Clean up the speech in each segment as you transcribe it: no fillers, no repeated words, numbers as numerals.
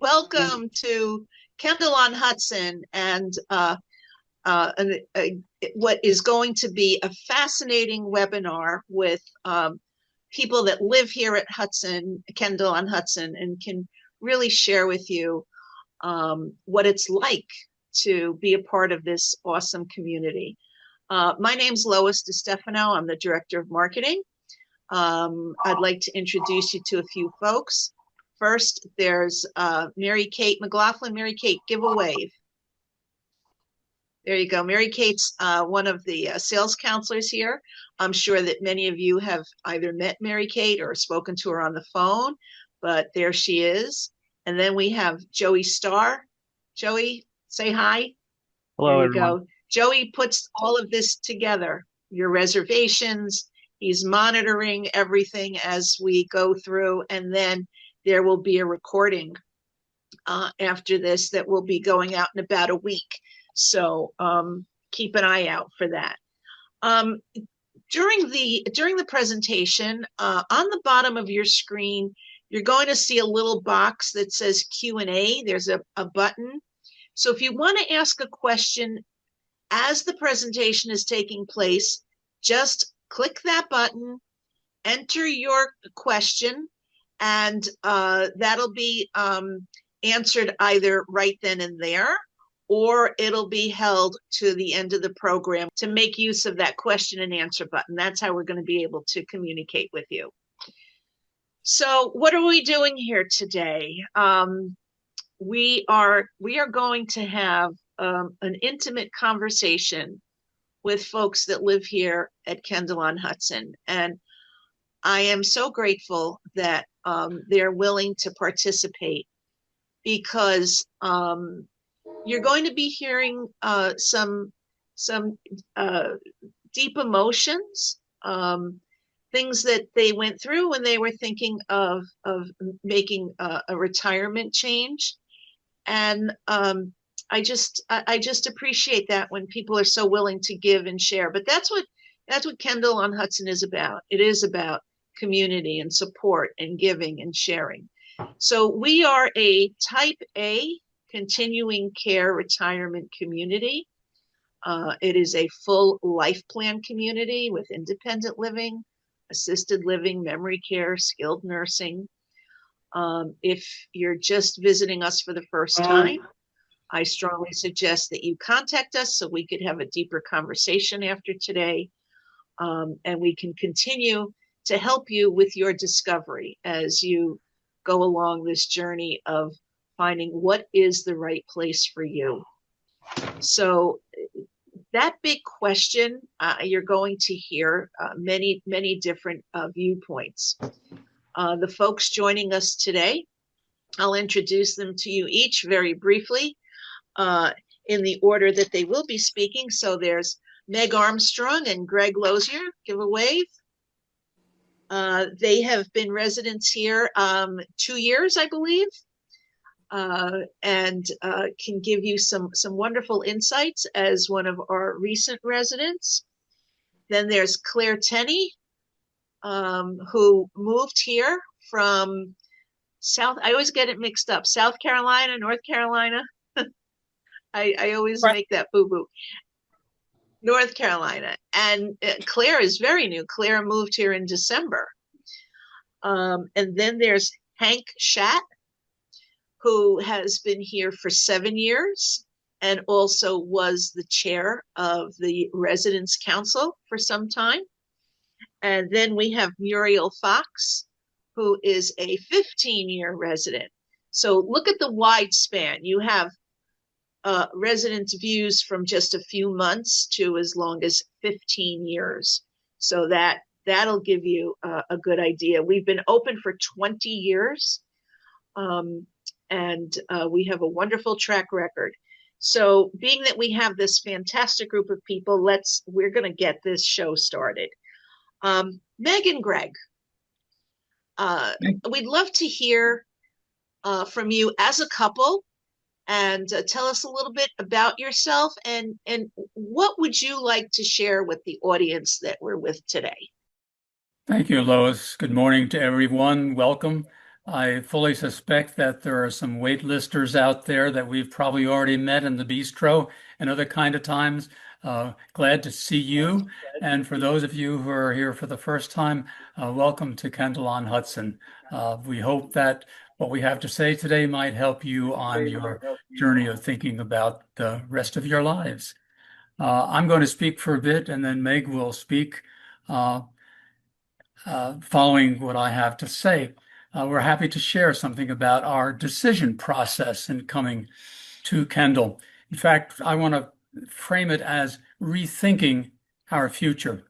Welcome to Kendal on Hudson and what is going to be a fascinating webinar with people that live here at Hudson, Kendal on Hudson, and can really share with you what it's like to be a part of this awesome community. My name's Lois DiStefano. I'm the Director of Marketing. I'd like to introduce you to a few folks. First, there's Mary Kate McLaughlin. Mary Kate, give a wave. There you go. Mary Kate's one of the sales counselors here. I'm sure that many of you have either met Mary Kate or spoken to her on the phone, but there she is. And then we have Joey Starr. Joey, say hi. Hello, There you everyone. go. Joey puts all of this together, your reservations. He's monitoring everything as we go through, and then there will be a recording after this that will be going out in about a week. So keep an eye out for that. During the presentation, on the bottom of your screen, you're going to see a little box that says Q&A. There's a button. So if you want to ask a question as the presentation is taking place, just click that button, enter your question, and that'll be answered either right then and there, or it'll be held to the end of the program to make use of that question and answer button. That's how we're going to be able to communicate with you. So what are we doing here today? We are going to have an intimate conversation with folks that live here at Kendal on Hudson. And I am so grateful that they're willing to participate, because you're going to be hearing some deep emotions, things that they went through when they were thinking of making a retirement change. And I just appreciate that when people are so willing to give and share. But that's what Kendal on Hudson is about. It is about community and support and giving and sharing. So we are a type A continuing care retirement community. It is a full life plan community with independent living, assisted living, memory care, skilled nursing. If you're just visiting us for the first time, I strongly suggest that you contact us so we could have a deeper conversation after today, and we can continue to help you with your discovery as you go along this journey of finding what is the right place for you. So that big question, you're going to hear many different viewpoints. The folks joining us today, I'll introduce them to you each very briefly in the order that they will be speaking. So there's Meg Armstrong and Greg Lozier. Give a wave. They have been residents here 2 years, I believe, and can give you some wonderful insights as one of our recent residents. Then there's Claire Tenney, who moved here from I always get it mixed up, South Carolina, North Carolina. I always make that boo-boo. North Carolina. And Claire is very new. Claire moved here in December. And then there's Hank Schatt, who has been here for 7 years and also was the chair of the Residence Council for some time. And then we have Muriel Fox, who is a 15-year resident. So look at the wide span. You have residents' views from just a few months to as long as 15 years. So that'll give you a good idea. We've been open for 20 years, and we have a wonderful track record. So being that we have this fantastic group of people, we're going to get this show started. Meg and Greg, we'd love to hear from you as a couple, and tell us a little bit about yourself, and what would you like to share with the audience that we're with today? Thank you, Lois. Good morning to everyone. Welcome. I fully suspect that there are some waitlisters out there that we've probably already met in the bistro and other kind of times. Glad to see you. And for those of you who are here for the first time, welcome to Kendal on Hudson. We hope that what we have to say today might help you on your journey of thinking about the rest of your lives. I'm going to speak for a bit, and then Meg will speak. Uh, following what I have to say. We're happy to share something about our decision process in coming to Kendal. In fact, I want to frame it as rethinking our future.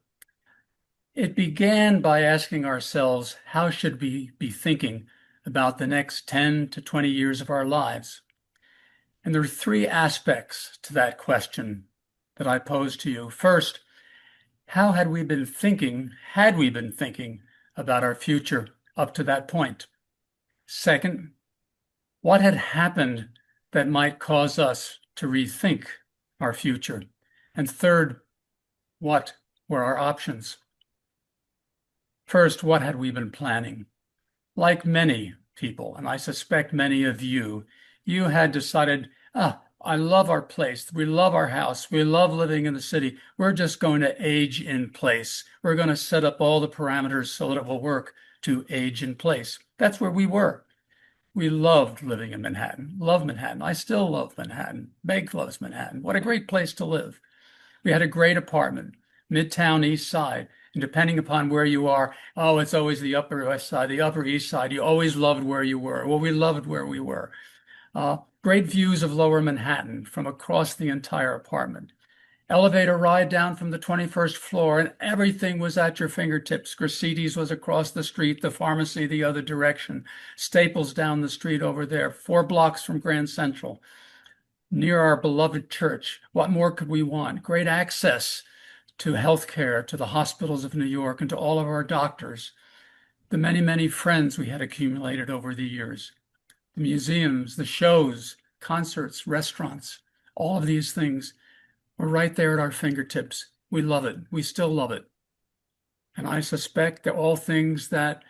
It began by asking ourselves, how should we be thinking about the next 10 to 20 years of our lives? And there are three aspects to that question that I pose to you. First, how had we been thinking about our future up to that point? Second, what had happened that might cause us to rethink our future? And third, what were our options? First, what had we been planning? Like many people, and I suspect many of you, you had decided, I love our place. We love our house. We love living in the city. We're just going to age in place. We're going to set up all the parameters so that it will work to age in place. That's where we were. We loved living in Manhattan. Love Manhattan. I still love Manhattan. Meg loves Manhattan. What a great place to live. We had a great apartment, Midtown East Side. And depending upon where you are, oh, it's always the Upper West Side, the Upper East Side. You always loved where you were. Well, we loved where we were. Great views of Lower Manhattan from across the entire apartment. Elevator ride down from the 21st floor, and everything was at your fingertips. Graciti's was across the street, the pharmacy the other direction, Staples down the street over there, 4 blocks from Grand Central, near our beloved church. What more could we want? Great access to healthcare, to the hospitals of New York, and to all of our doctors. The many, many friends we had accumulated over the years. The museums, the shows, concerts, restaurants, all of these things were right there at our fingertips. We love it. We still love it. And I suspect they're all things that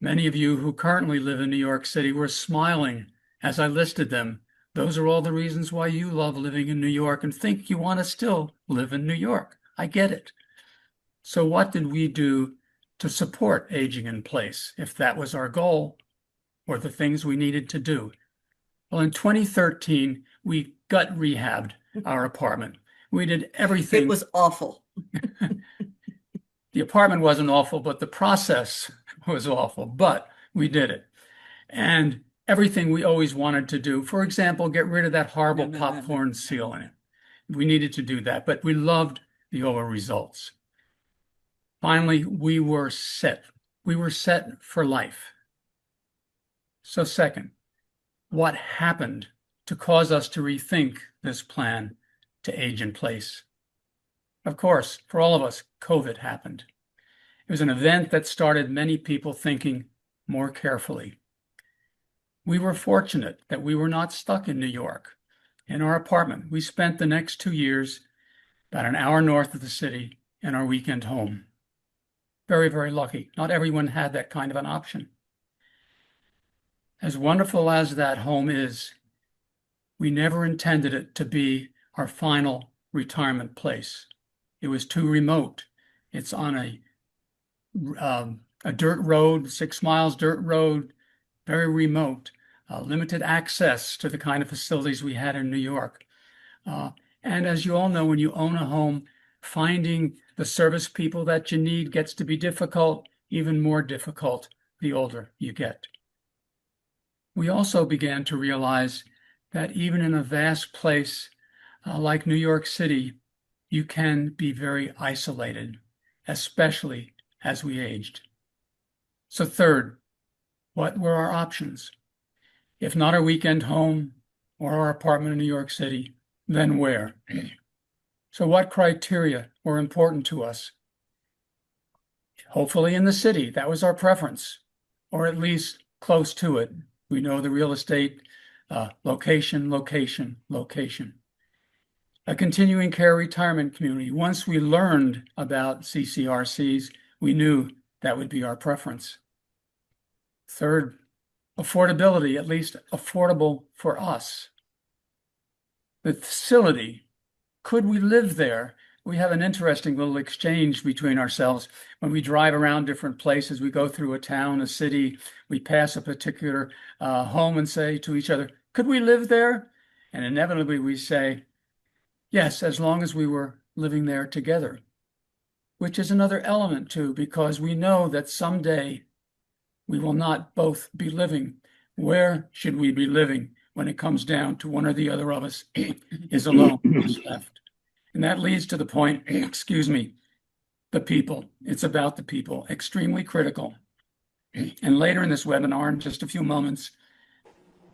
many of you who currently live in New York City were smiling as I listed them. Those are all the reasons why you love living in New York and think you want to still live in New York. I get it. So what did we do to support aging in place, if that was our goal or the things we needed to do? Well, in 2013, we gut rehabbed our apartment. We did everything. It was awful. The apartment wasn't awful, but the process was awful, but we did it. And everything we always wanted to do, for example, get rid of that horrible popcorn ceiling. We needed to do that, but we loved the overall results. Finally, we were set. We were set for life. So second, what happened to cause us to rethink this plan to age in place? Of course, for all of us, COVID happened. It was an event that started many people thinking more carefully. We were fortunate that we were not stuck in New York. In our apartment, we spent the next 2 years about an hour north of the city in our weekend home. Very, very lucky. Not everyone had that kind of an option. As wonderful as that home is, we never intended it to be our final retirement place. It was too remote. It's on a dirt road, 6 miles dirt road, very remote, limited access to the kind of facilities we had in New York. And as you all know, when you own a home, finding the service people that you need gets to be difficult, even more difficult the older you get. We also began to realize that even in a vast place like New York City, you can be very isolated, especially as we aged. So third, what were our options? If not our weekend home or our apartment in New York City, then where? So what criteria were important to us? Hopefully in the city, that was our preference, or at least close to it. We know the real estate, location, location, location. A continuing care retirement community. Once we learned about CCRCs, we knew that would be our preference. Third, affordability, at least affordable for us. The facility, could we live there? We have an interesting little exchange between ourselves. When we drive around different places, we go through a town, a city, we pass a particular home and say to each other, could we live there? And inevitably we say, yes, as long as we were living there together, which is another element too, because we know that someday we will not both be living. Where should we be living when it comes down to one or the other of us is alone, is left? And that leads to the point, excuse me, the people. It's about the people, extremely critical. And later in this webinar, in just a few moments,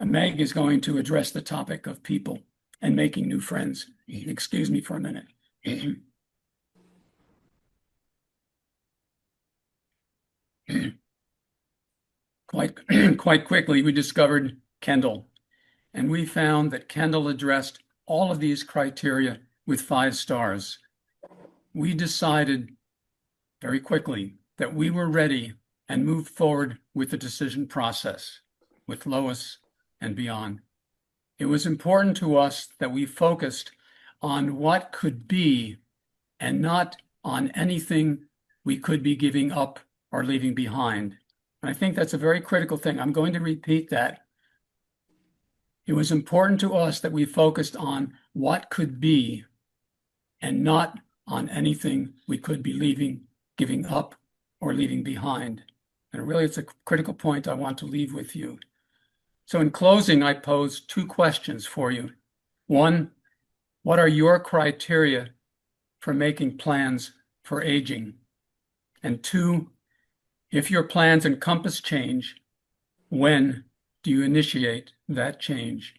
Meg is going to address the topic of people and making new friends. Excuse me for a minute. Quite quickly, we discovered Kendal, and we found that Kendal addressed all of these criteria with 5 stars. We decided very quickly that we were ready and moved forward with the decision process with Lois and beyond. It was important to us that we focused on what could be and not on anything we could be giving up or leaving behind. And I think that's a very critical thing. I'm going to repeat that. It was important to us that we focused on what could be and not on anything we could be leaving, giving up, or leaving behind. And really, it's a critical point I want to leave with you. So in closing, I pose 2 questions for you. 1, what are your criteria for making plans for aging? And 2, if your plans encompass change, when do you initiate that change?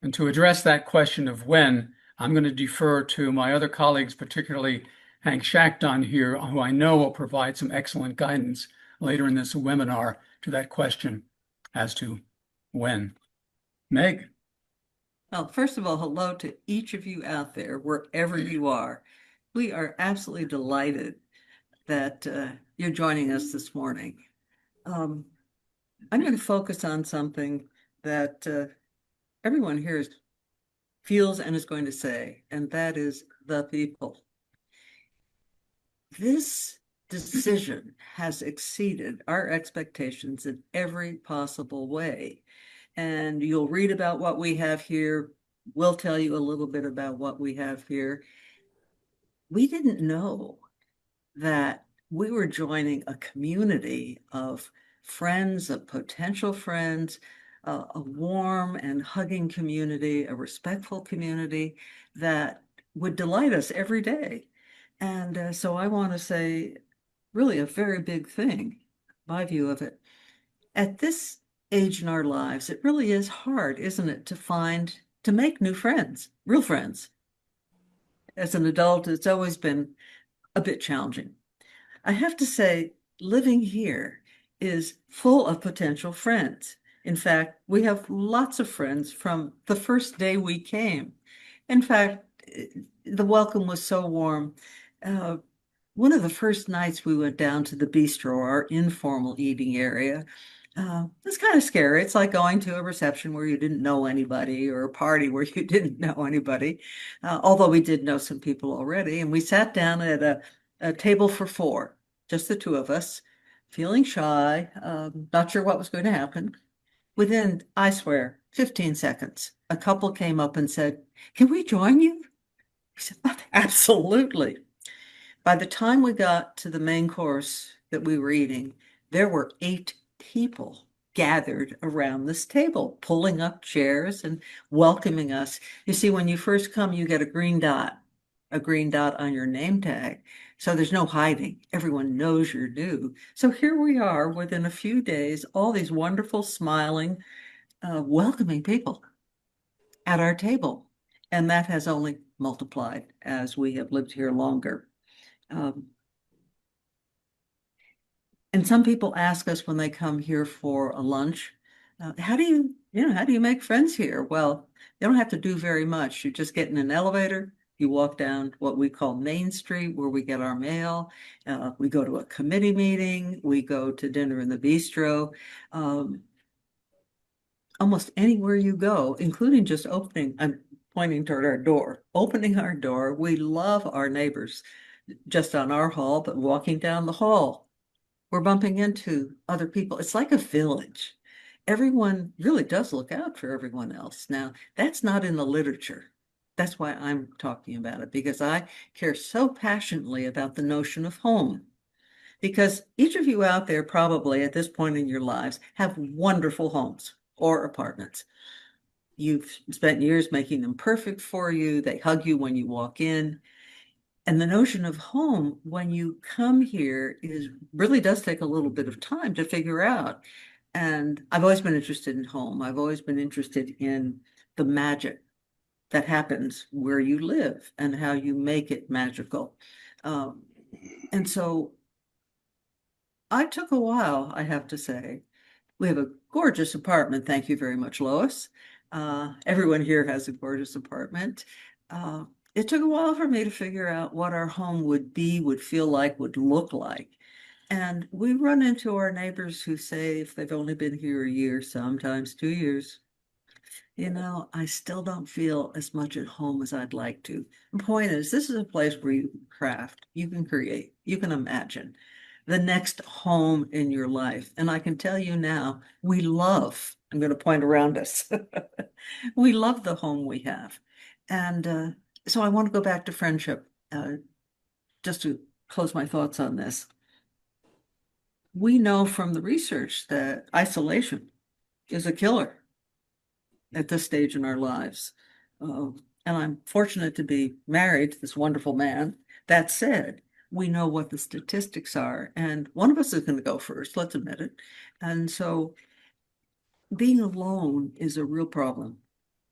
And to address that question of when, I'm going to defer to my other colleagues, particularly Hank Shackdon here, who I know will provide some excellent guidance later in this webinar to that question as to when. Meg? Well, first of all, hello to each of you out there, wherever you are. We are absolutely delighted that you're joining us this morning. I'm going to focus on something that everyone here feels and is going to say, and that is the people. This decision has exceeded our expectations in every possible way. And you'll read about what we have here. We'll tell you a little bit about what we have here. We didn't know that we were joining a community of friends, of potential friends, a warm and hugging community, a respectful community that would delight us every day. And so I want to say really a very big thing, my view of it. At this age in our lives, it really is hard, isn't it, to make new friends, real friends. As an adult, it's always been a bit challenging. I have to say, living here is full of potential friends. In fact, we have lots of friends from the first day we came. In fact, the welcome was so warm. One of the first nights we went down to the bistro, our informal eating area, it's kind of scary. It's like going to a reception where you didn't know anybody or a party where you didn't know anybody, although we did know some people already. And we sat down at a table for 4, just the 2 of us, feeling shy, not sure what was going to happen. Within, I swear, 15 seconds, a couple came up and said, "Can we join you?" We said, "Absolutely." By the time we got to the main course that we were eating, there were 8 people gathered around this table, pulling up chairs and welcoming us. You see, when you first come, you get a green dot on your name tag. So there's no hiding. Everyone knows you're new. So here we are within a few days, all these wonderful, smiling, welcoming people at our table. And that has only multiplied as we have lived here longer. And some people ask us when they come here for a lunch, how do you make friends here? Well, you don't have to do very much. You just get in an elevator, you walk down what we call Main Street, where we get our mail. We go to a committee meeting, we go to dinner in the bistro. almost anywhere you go, including just opening, I'm pointing toward our door, opening our door. We love our neighbors just on our hall, but walking down the hall, we're bumping into other people. It's like a village. Everyone really does look out for everyone else. Now, that's not in the literature. That's why I'm talking about it, because I care so passionately about the notion of home. Because each of you out there probably at this point in your lives have wonderful homes or apartments. You've spent years making them perfect for you. They hug you when you walk in. And the notion of home, when you come here, is really does take a little bit of time to figure out. And I've always been interested in home. I've always been interested in the magic that happens where you live and how you make it magical. Um, and so I took a while, I have to say. We have a gorgeous apartment. Thank you very much, Lois. Everyone here has a gorgeous apartment. Uh, it took a while for me to figure out what our home would be, would feel like, would look like. And we run into our neighbors who say if they've only been here a year, sometimes 2 years, I still don't feel as much at home as I'd like to. The point is, this is a place where you can craft, you can create, you can imagine the next home in your life. And I can tell you now, I'm going to point around us, we love the home we have. And so I want to go back to friendship, just to close my thoughts on this. We know from the research that isolation is a killer at this stage in our lives. And I'm fortunate to be married to this wonderful man. That said, we know what the statistics are, and one of us is going to go first, let's admit it. And so being alone is a real problem.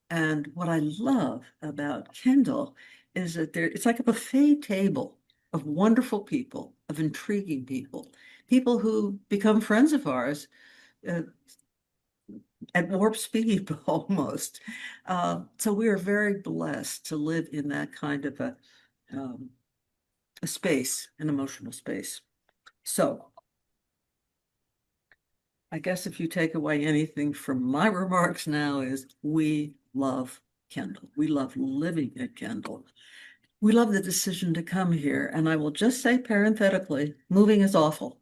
And what I love about Kendal is that it's like a buffet table of wonderful people, of intriguing people, people who become friends of ours uh, at warp speed almost. So we are very blessed to live in that kind of a space, an emotional space. So I guess if you take away anything from my remarks now is we love Kendal. We love living at Kendal. We love the decision to come here. And I will just say parenthetically, moving is awful.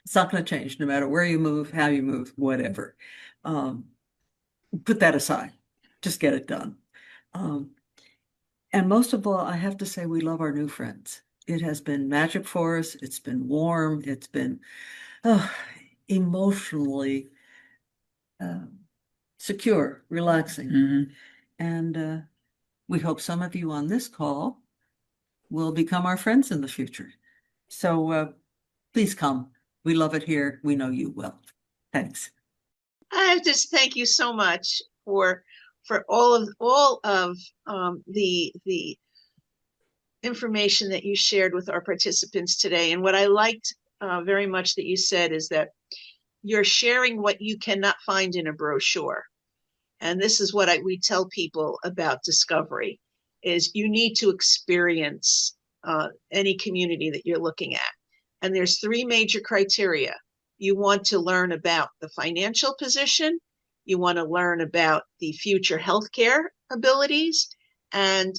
It's not going to change no matter where you move, how you move, whatever. Put that aside. Just get it done. And most of all, I have to say we love our new friends. It has been magic for us. It's been warm. It's been emotionally secure, relaxing. Mhm. And we hope some of you on this call will become our friends in the future. So please come. We love it here. We know you will. Thanks. I just thank you so much for all of the information that you shared with our participants today. And what I liked very much that you said is that you're sharing what you cannot find in a brochure. And this is what we tell people about discovery is you need to experience any community that you're looking at. And there's three major criteria. You want to learn about the financial position, you want to learn about the future healthcare abilities, and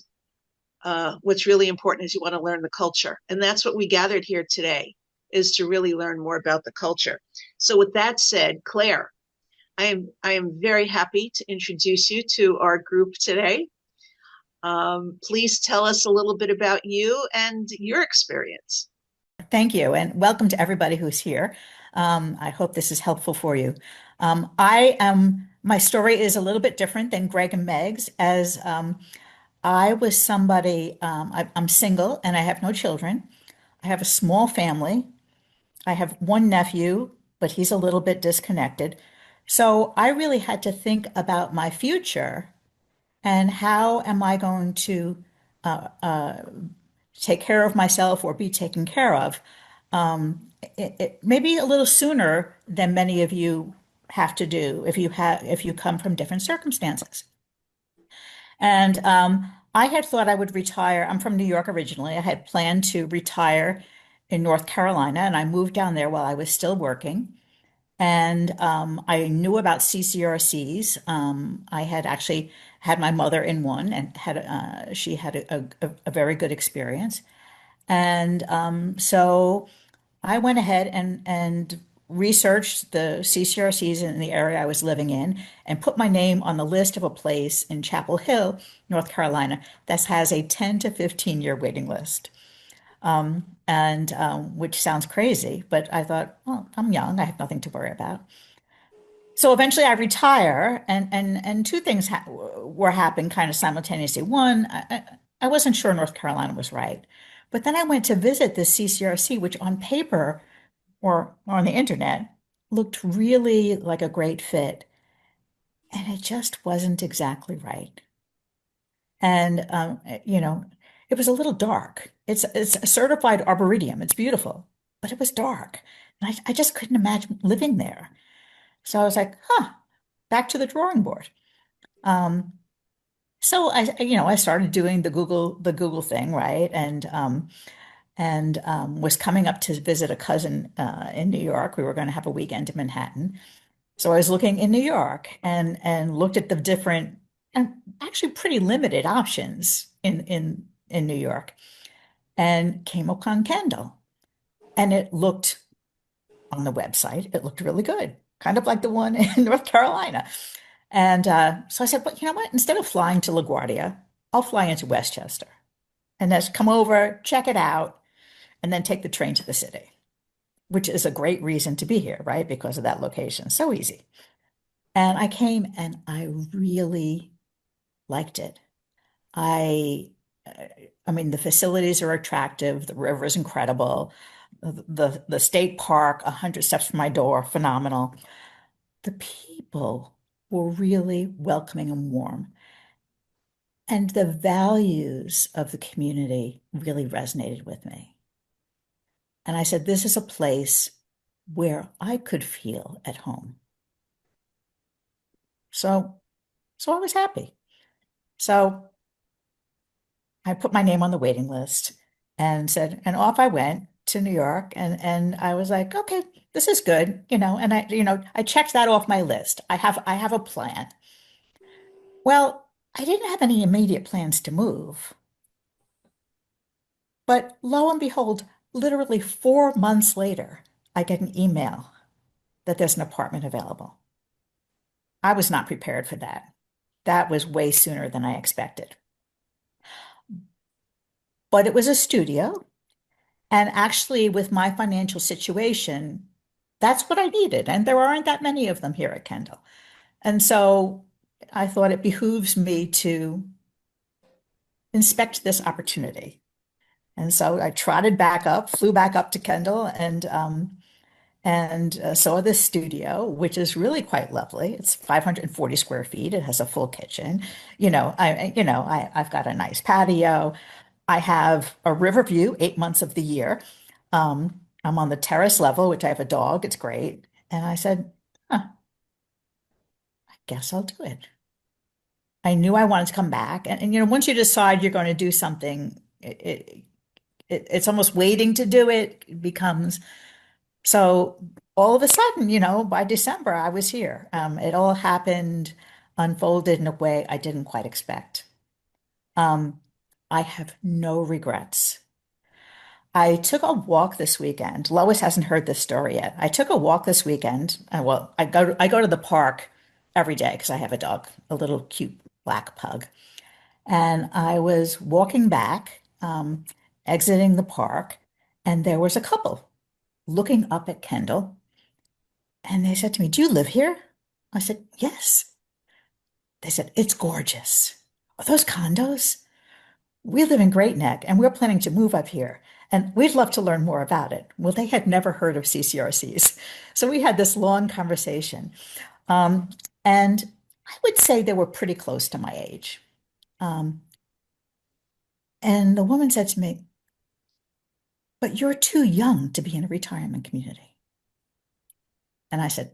what's really important is you want to learn the culture. And that's what we gathered here today, is to really learn more about the culture. So with that said, Claire, I am very happy to introduce you to our group today. Please tell us a little bit about you and your experience. Thank you, and welcome to everybody who's here. I hope this is helpful for you. My story is a little bit different than Greg and Meg's, as I was somebody, I'm single and I have no children. I have a small family. I have one nephew, but he's a little bit disconnected. So I really had to think about my future and how am I going to uh, uh, take care of myself or be taken care of. Maybe a little sooner than many of you have to do if you come from different circumstances. And I had thought I would retire. I'm from New York originally. I had planned to retire in North Carolina, and I moved down there while I was still working. And I knew about CCRCs. I had actually had my mother in one and she had a very good experience. And so I went ahead and researched the CCRCs in the area I was living in and put my name on the list of a place in Chapel Hill, North Carolina, that has a 10 to 15 year waiting list. And which sounds crazy, but I thought, well, I'm young, I have nothing to worry about. So eventually I retire, and two things ha were happening kind of simultaneously. One, I wasn't sure North Carolina was right, but then I went to visit the CCRC, which on paper or on the internet looked really like a great fit, and it just wasn't exactly right. And it was a little dark. It's a certified arboretum. It's beautiful, but it was dark, and I just couldn't imagine living there. So I was like, huh, back to the drawing board. Um, so I started doing the Google thing, right? And was coming up to visit a cousin in New York. We were going to have a weekend in Manhattan. So I was looking in New York and looked at the different and actually pretty limited options in New York and came upon Kendall. And it looked on the website, it looked really good, kind of like the one in North Carolina. And so I said, well, you know what? Instead of flying to LaGuardia, I'll fly into Westchester and just come over, check it out, and then take the train to the city, which is a great reason to be here, right? Because of that location. So easy. And I came and I really liked it. I, I mean, the facilities are attractive. The river is incredible. The state park, 100 steps from my door, phenomenal. The people were really welcoming and warm. And the values of the community really resonated with me. And I said, this is a place where I could feel at home. So, so I was happy. So I put my name on the waiting list and said, and off I went to New York. And I was like, okay, this is good, and I checked that off my list. I have a plan. Well, I didn't have any immediate plans to move, but lo and behold, literally 4 months later, I get an email that there's an apartment available. I was not prepared for that. That was way sooner than I expected. But it was a studio. And actually, with my financial situation, that's what I needed. And there aren't that many of them here at Kendall. And so I thought it behooves me to inspect this opportunity. And so I trotted back up, flew back up to Kendall, and saw this studio, which is really quite lovely. It's 540 square feet. It has a full kitchen. I've got a nice patio. I have a river view 8 months of the year. I'm on the terrace level, which I have a dog. It's great. And I said, huh, I guess I'll do it. I knew I wanted to come back. And once you decide you're going to do something, it's almost waiting to do it. It becomes so all of a sudden, by December, I was here. It all happened, unfolded in a way I didn't quite expect. Um, I have no regrets. I took a walk this weekend. Lois hasn't heard this story yet. I took a walk this weekend. Well, I go to the park every day because I have a dog, a little cute black pug. And I was walking back, exiting the park, and there was a couple looking up at Kendall. And they said to me, do you live here? I said, yes. They said, it's gorgeous. Are those condos? We live in Great Neck and we're planning to move up here. And we'd love to learn more about it. Well, they had never heard of CCRCs. So we had this long conversation. Um, and I would say they were pretty close to my age. Um, and the woman said to me, but you're too young to be in a retirement community. And I said,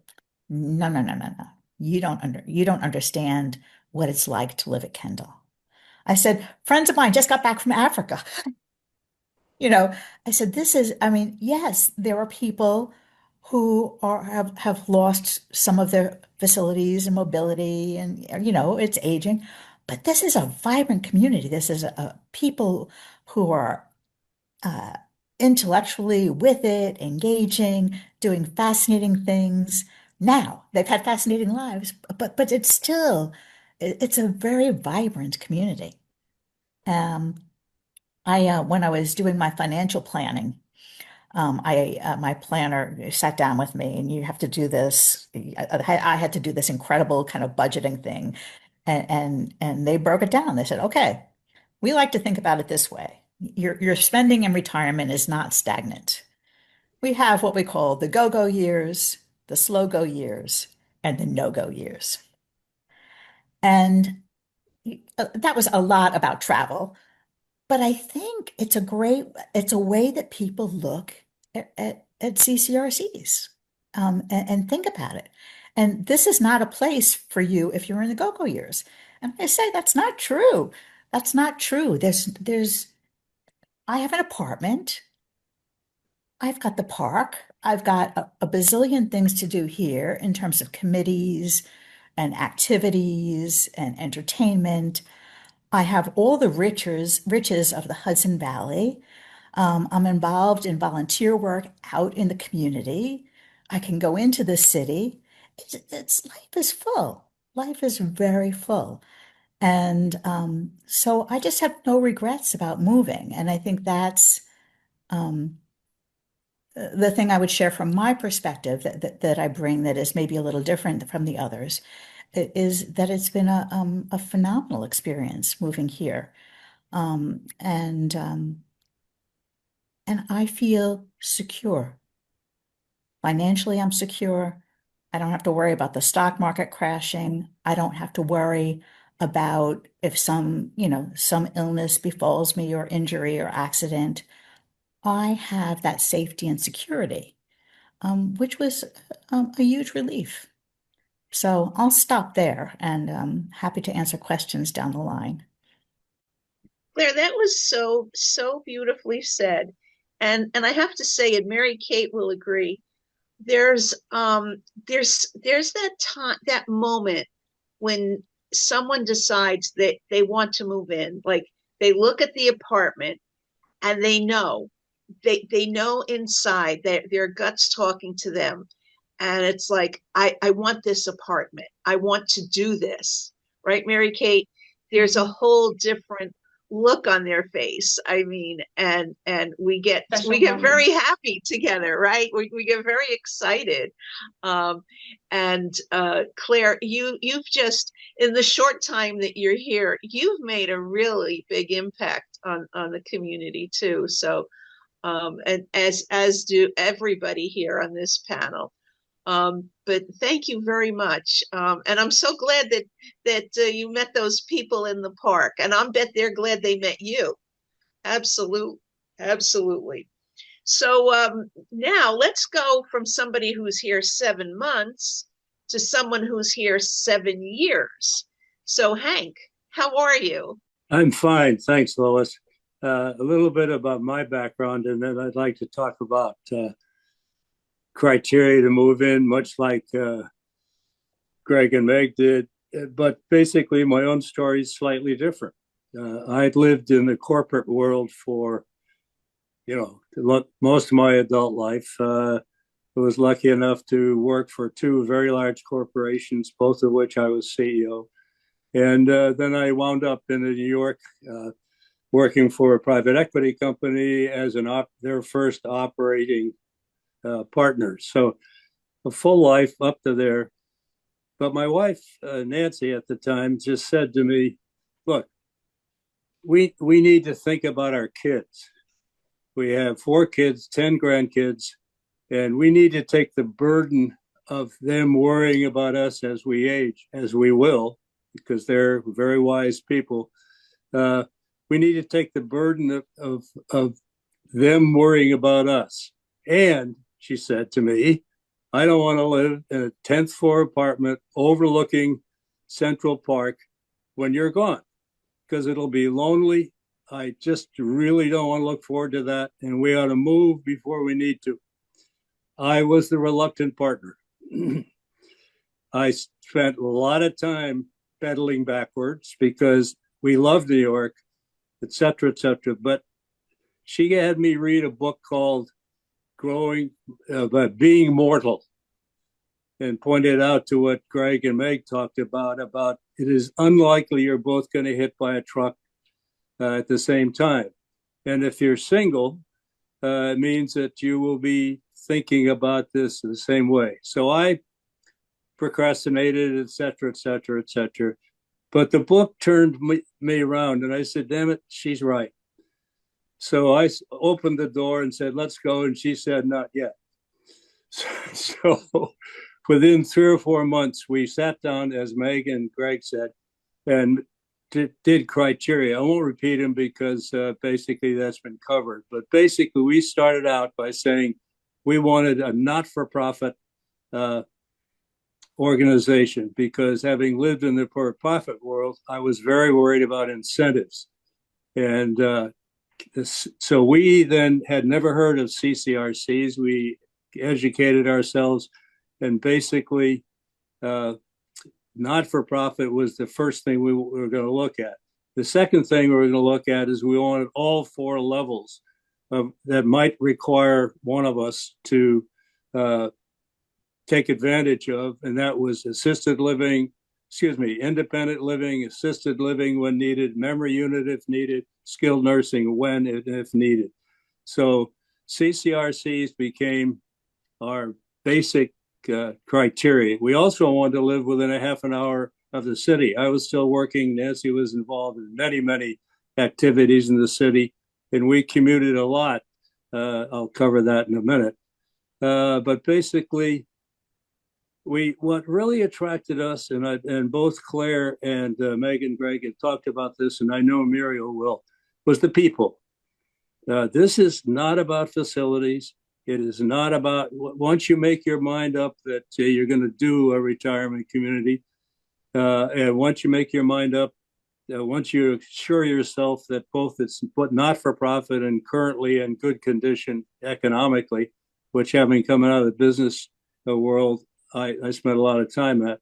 no, no, no, no, no. You don't understand what it's like to live at Kendall. I said, friends of mine just got back from Africa. You know, I said, I mean, yes, there are people who have lost some of their facilities and mobility, and it's aging. But this is a vibrant community. This is a people who are uh, intellectually with it, engaging, doing fascinating things. Now they've had fascinating lives, but it's still it's a very vibrant community. Um, I when I was doing my financial planning, I my planner sat down with me, and you have to do this. I had to do this incredible kind of budgeting thing, and they broke it down. They said, okay, we like to think about it this way. Your spending in retirement is not stagnant. We have what we call the go-go years, the slow-go years, and the no-go years. And that was a lot about travel. But I think it's a way that people look at CCRCs, and think about it. And this is not a place for you if you're in the go-go years. And I say that's not true. That's not true. I have an apartment. I've got the park. I've got a bazillion things to do here in terms of committees and activities and entertainment. I have all the riches of the Hudson Valley. I'm involved in volunteer work out in the community. I can go into the city. Life is full. Life is very full. And so I just have no regrets about moving. And I think that's um, the thing I would share from my perspective that I bring that is maybe a little different from the others is that it's been a phenomenal experience moving here. Um, and um, and I feel secure. Financially, I'm secure. I don't have to worry about the stock market crashing. I don't have to worry about if some illness befalls me or injury or accident. I have that safety and security, which was a huge relief. So I'll stop there, and happy to answer questions down the line. Claire, that was so beautifully said. And I have to say, and Mary Kate will agree, there's there's that time, that moment when someone decides that they want to move in. Like, they look at the apartment and they know inside that their guts talking to them, and it's like, I want this apartment, I want to do this, right, Mary Kate? There's a Mhm. whole different look on their face. I mean, and we Special get very moments. happy together, right? We get very excited. And Claire, you've just, in the short time that you're here, you've made a really big impact on the community too. So and as do everybody here on this panel. But thank you very much. And I'm so glad that you met those people in the park, and I bet they're glad they met you. Absolutely, absolutely. So now let's go from somebody who's here 7 months to someone who's here 7 years. So Hank, how are you? I'm fine, thanks, Lois. A little bit about my background, and then I'd like to talk about criteria to move in, much like Greg and Meg did. But basically, my own story is slightly different. I'd lived in the corporate world for, most of my adult life. I was lucky enough to work for two very large corporations, both of which I was CEO. And then I wound up in New York, working for a private equity company as their first operating partner. So a full life up to there. But my wife, Nancy, at the time, just said to me, "Look, we need to think about our kids. We have 4 kids, 10 grandkids, and we need to take the burden of them worrying about us as we age, as we will, because they're very wise people. We need to take the burden of them worrying about us." And she said to me, "I don't want to live in a 10th floor apartment overlooking Central Park when you're gone, because it'll be lonely. I just really don't want to look forward to that. And we ought to move before we need to." I was the reluctant partner. I spent a lot of time pedaling backwards because we love New York, et cetera, et cetera. But she had me read a book called Being Mortal, and pointed out to what Greg and Meg talked about it is unlikely you're both going to hit by a truck at the same time. And if you're single, it means that you will be thinking about this the same way. So I procrastinated, et cetera, et cetera, et cetera. But the book turned me around, and I said, damn it, she's right. So I opened the door and said, let's go. And she said, not yet. So within 3 or 4 months, we sat down, as Meg and Greg said, and did criteria. I won't repeat them because basically that's been covered. But basically, we started out by saying we wanted a not-for-profit organization, because having lived in the for-profit world, I was very worried about incentives. And so we then had never heard of CCRCs. We educated ourselves, and basically not-for-profit was the first thing we were going to look at. The second thing we were going to look at is we wanted all 4 levels that might require one of us to take advantage of, and that was independent living, assisted living when needed, memory unit if needed, skilled nursing when and if needed. So CCRCs became our basic criteria. We also wanted to live within a half an hour of the city. I was still working. Nancy was involved in many, many activities in the city, and we commuted a lot. I'll cover that in a minute. But basically, what really attracted us, and both Claire and Meg and Greg had talked about this, and I know Muriel will, was the people. This is not about facilities. It is not about, once you make your mind up that you're going to do a retirement community, and once you make your mind up, once you assure yourself that both it's not for profit and currently in good condition economically, which having come out of the business world, I spent a lot of time at.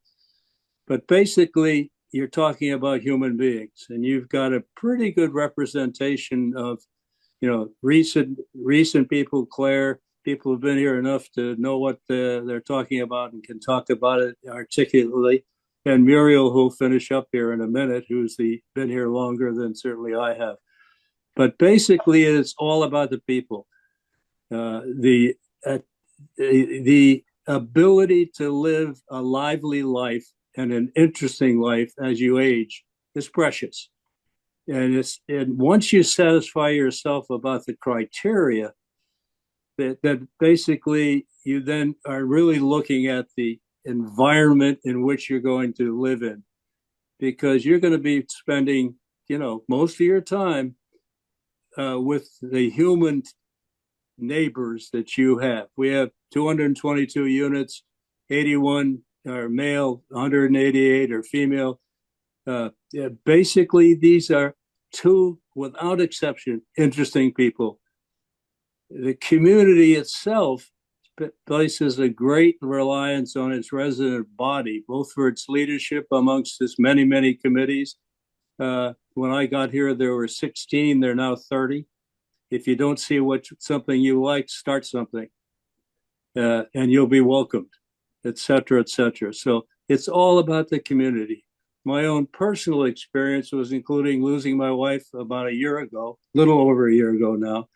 But basically, you're talking about human beings, and you've got a pretty good representation of, recent people, Claire, people who've been here enough to know what they're talking about and can talk about it articulately. And Muriel, who'll finish up here in a minute, who's been here longer than certainly I have. But basically, it's all about the people. The ability to live a lively life and an interesting life as you age is precious. And once you satisfy yourself about the criteria, that basically you then are really looking at the environment in which you're going to live in, because you're going to be spending, most of your time with the human neighbors that you have. We have 222 units, 81 are male, 188 are female. Basically, these are two, without exception, interesting people. The community itself places a great reliance on its resident body, both for its leadership amongst its many, many committees. When I got here, there were 16. They're now 30. If you don't see something you like, start something, and you'll be welcomed, et cetera, et cetera. So it's all about the community. My own personal experience was including losing my wife about a year ago, a little over a year ago now.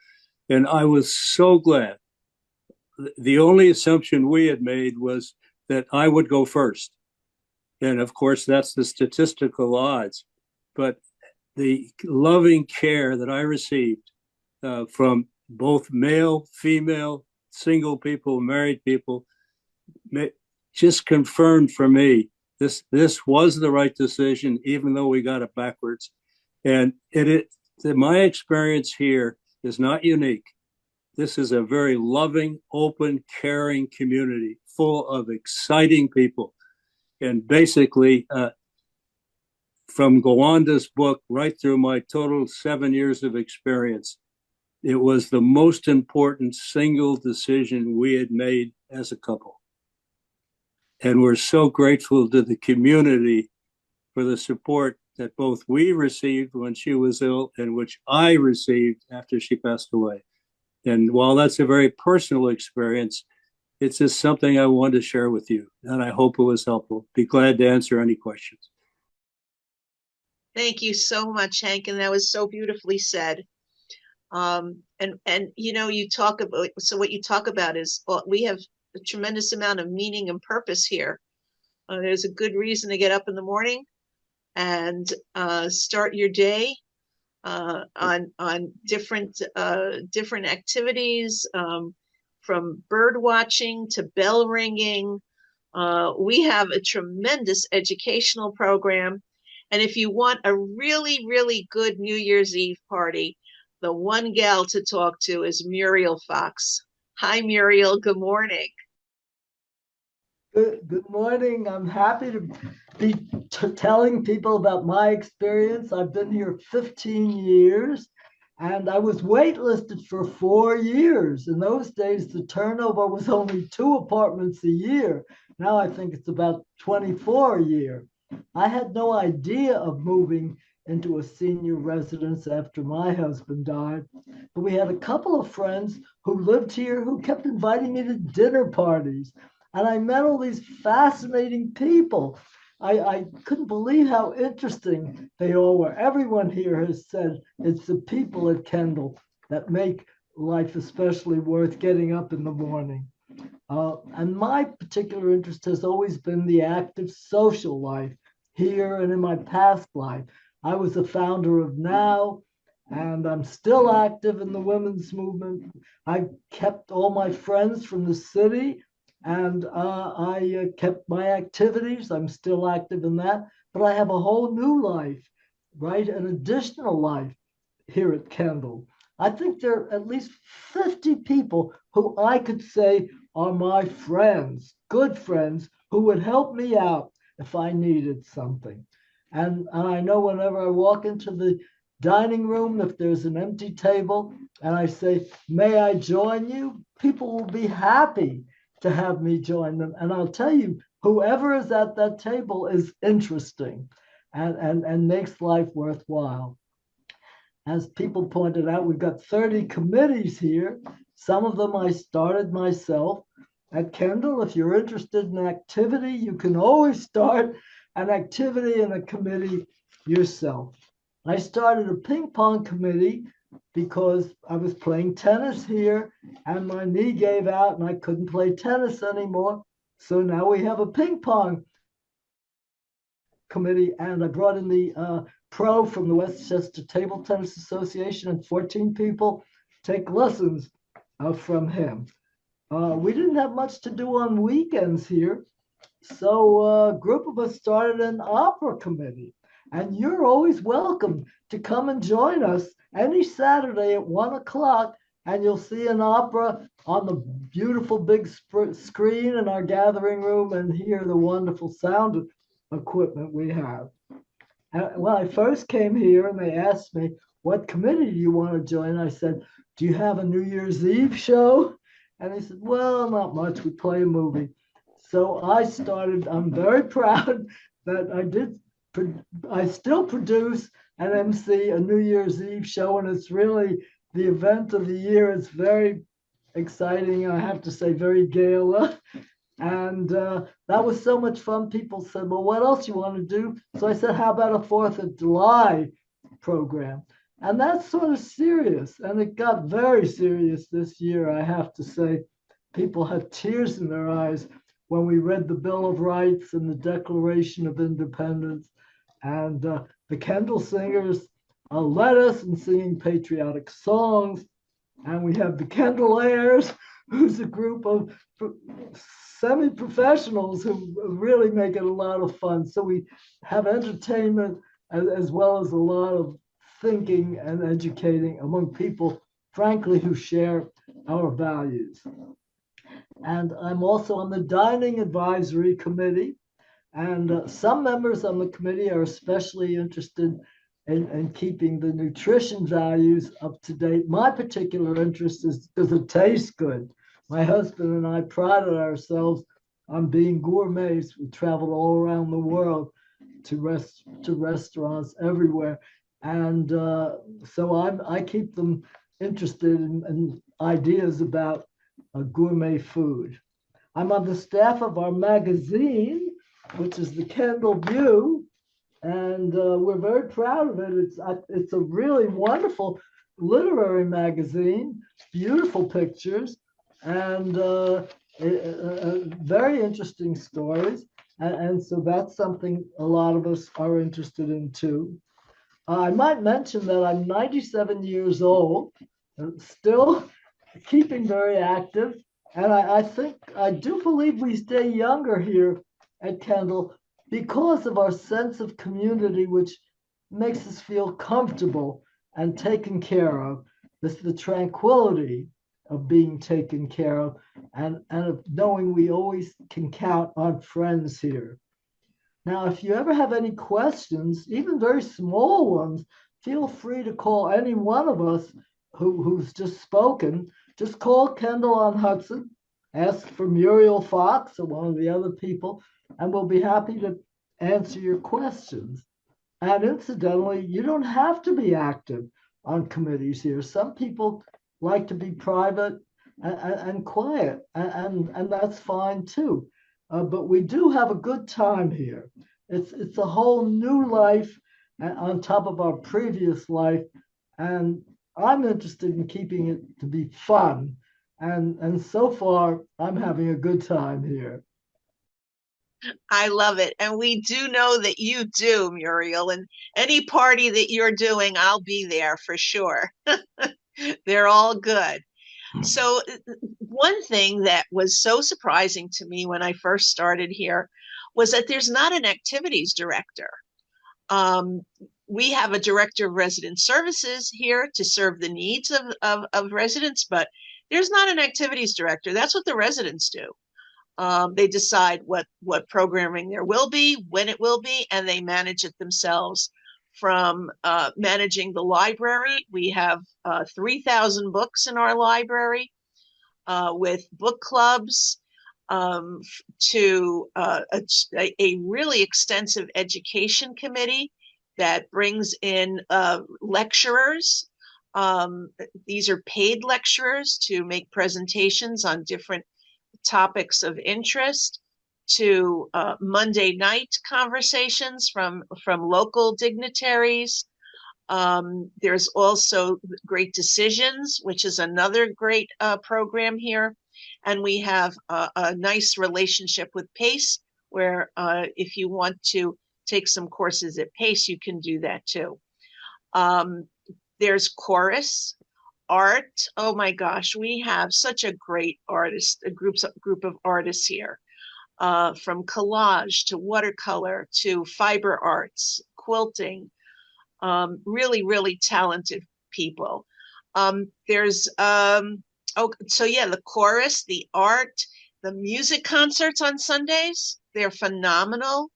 And I was so glad. The only assumption we had made was that I would go first. And of course, that's the statistical odds. But the loving care that I received from both male, female, single people, married people, just confirmed for me this was the right decision, even though we got it backwards. And my experience here is not unique. This is a very loving, open, caring community full of exciting people. And basically, from Gowanda's book right through my total 7 years of experience, it was the most important single decision we had made as a couple. And we're so grateful to the community for the support that both we received when she was ill and which I received after she passed away. And while that's a very personal experience, it's just something I wanted to share with you, and I hope it was helpful. Be glad to answer any questions. Thank you so much, Hank, and that was so beautifully said. And you talk about, so what you talk about is, well, we have a tremendous amount of meaning and purpose here. There's a good reason to get up in the morning and start your day on different activities, from bird watching to bell ringing. We have a tremendous educational program, and if you want a really, really good New Year's Eve party, the one gal to talk to is Muriel Fox. Hi, Muriel. Good morning. Good morning. I'm happy to be telling people about my experience. I've been here 15 years and I was waitlisted for 4 years. In those days, the turnover was only 2 apartments a year. Now I think it's about 24 a year. I had no idea of moving into a senior residence after my husband died, but we had a couple of friends who lived here who kept inviting me to dinner parties. And I met all these fascinating people. I couldn't believe how interesting they all were. Everyone here has said it's the people at Kendal that make life especially worth getting up in the morning. And my particular interest has always been the active social life here and in my past life. I was a founder of NOW, and I'm still active in the women's movement. I kept all my friends from the city, and I kept my activities. I'm still active in that, but I have a whole new life, right? An additional life here at Kendal. I think there are at least 50 people who I could say are my friends, good friends, who would help me out if I needed something. And I know whenever I walk into the dining room, if there's an empty table and I say, may I join you? People will be happy to have me join them. And I'll tell you, whoever is at that table is interesting and makes life worthwhile. As people pointed out, we've got 30 committees here. Some of them I started myself. At Kendal, if you're interested in activity, you can always start an activity in a committee yourself. I started a ping pong committee because I was playing tennis here and my knee gave out and I couldn't play tennis anymore. So now we have a ping pong committee, and I brought in the pro from the Westchester Table Tennis Association, and 14 people take lessons from him. We didn't have much to do on weekends here, so a group of us started an opera committee. And you're always welcome to come and join us any Saturday at 1 o'clock, and you'll see an opera on the beautiful big screen in our gathering room and hear the wonderful sound equipment we have. When I first came here and they asked me, what committee do you want to join? I said, do you have a New Year's Eve show? And they said, well, not much. We play a movie. So I started, I'm very proud that I still produce and MC a New Year's Eve show, and it's really the event of the year. It's very exciting. I have to say, very gala. And that was so much fun. People said, well, what else you want to do? So I said, how about a 4th of July program? And that's sort of serious. And it got very serious this year, I have to say. People had tears in their eyes when we read the Bill of Rights and the Declaration of Independence. And the Kendal singers led us in singing patriotic songs. And we have the Kendal Airs, who's a group of semi-professionals who really make it a lot of fun. So we have entertainment as well as a lot of thinking and educating among people, frankly, who share our values. And I'm also on the Dining Advisory Committee. And some members on the committee are especially interested in keeping the nutrition values up to date. My particular interest is because it tastes good. My husband and I prided ourselves on being gourmets. We traveled all around the world to restaurants everywhere, and so I keep them interested in ideas about gourmet food. I'm on the staff of our magazine, which is the Kendal View, and we're very proud of it. It's a really wonderful literary magazine, beautiful pictures, and very interesting stories. And so that's something a lot of us are interested in too. I might mention that I'm 97 years old, still keeping very active. And I think, I do believe we stay younger here at Kendal because of our sense of community, which makes us feel comfortable and taken care of. This the tranquility of being taken care of, and of knowing we always can count on friends here. Now, if you ever have any questions, even very small ones, feel free to call any one of us who's just spoken. Just call Kendal on Hudson, ask for Muriel Fox or one of the other people, and we'll be happy to answer your questions. And incidentally, you don't have to be active on committees here. Some people like to be private and quiet, and that's fine too. But we do have a good time here. It's a whole new life on top of our previous life, and I'm interested in keeping it to be fun. And so far, I'm having a good time here. I love it. And we do know that you do, Muriel. And any party that you're doing, I'll be there for sure. They're all good. So, one thing that was so surprising to me when I first started here was that there's not an activities director. Um, we have a director of resident services here to serve the needs of residents, but there's not an activities director. That's what the residents do. They decide what programming there will be, when it will be, and they manage it themselves. From managing the library, we have 3,000 books in our library with book clubs, to a really extensive education committee that brings in lecturers. These are paid lecturers to make presentations on different topics of interest, to Monday night conversations from local dignitaries. There's also Great Decisions, which is another great program here. And we have a nice relationship with PACE, where if you want to take some courses at PACE, you can do that too. There's chorus, art. Oh my gosh, we have such a great group of artists here, from collage to watercolor to fiber arts, quilting. Really, really talented people. There's so yeah, the chorus, the art, the music concerts on Sundays. They're phenomenal.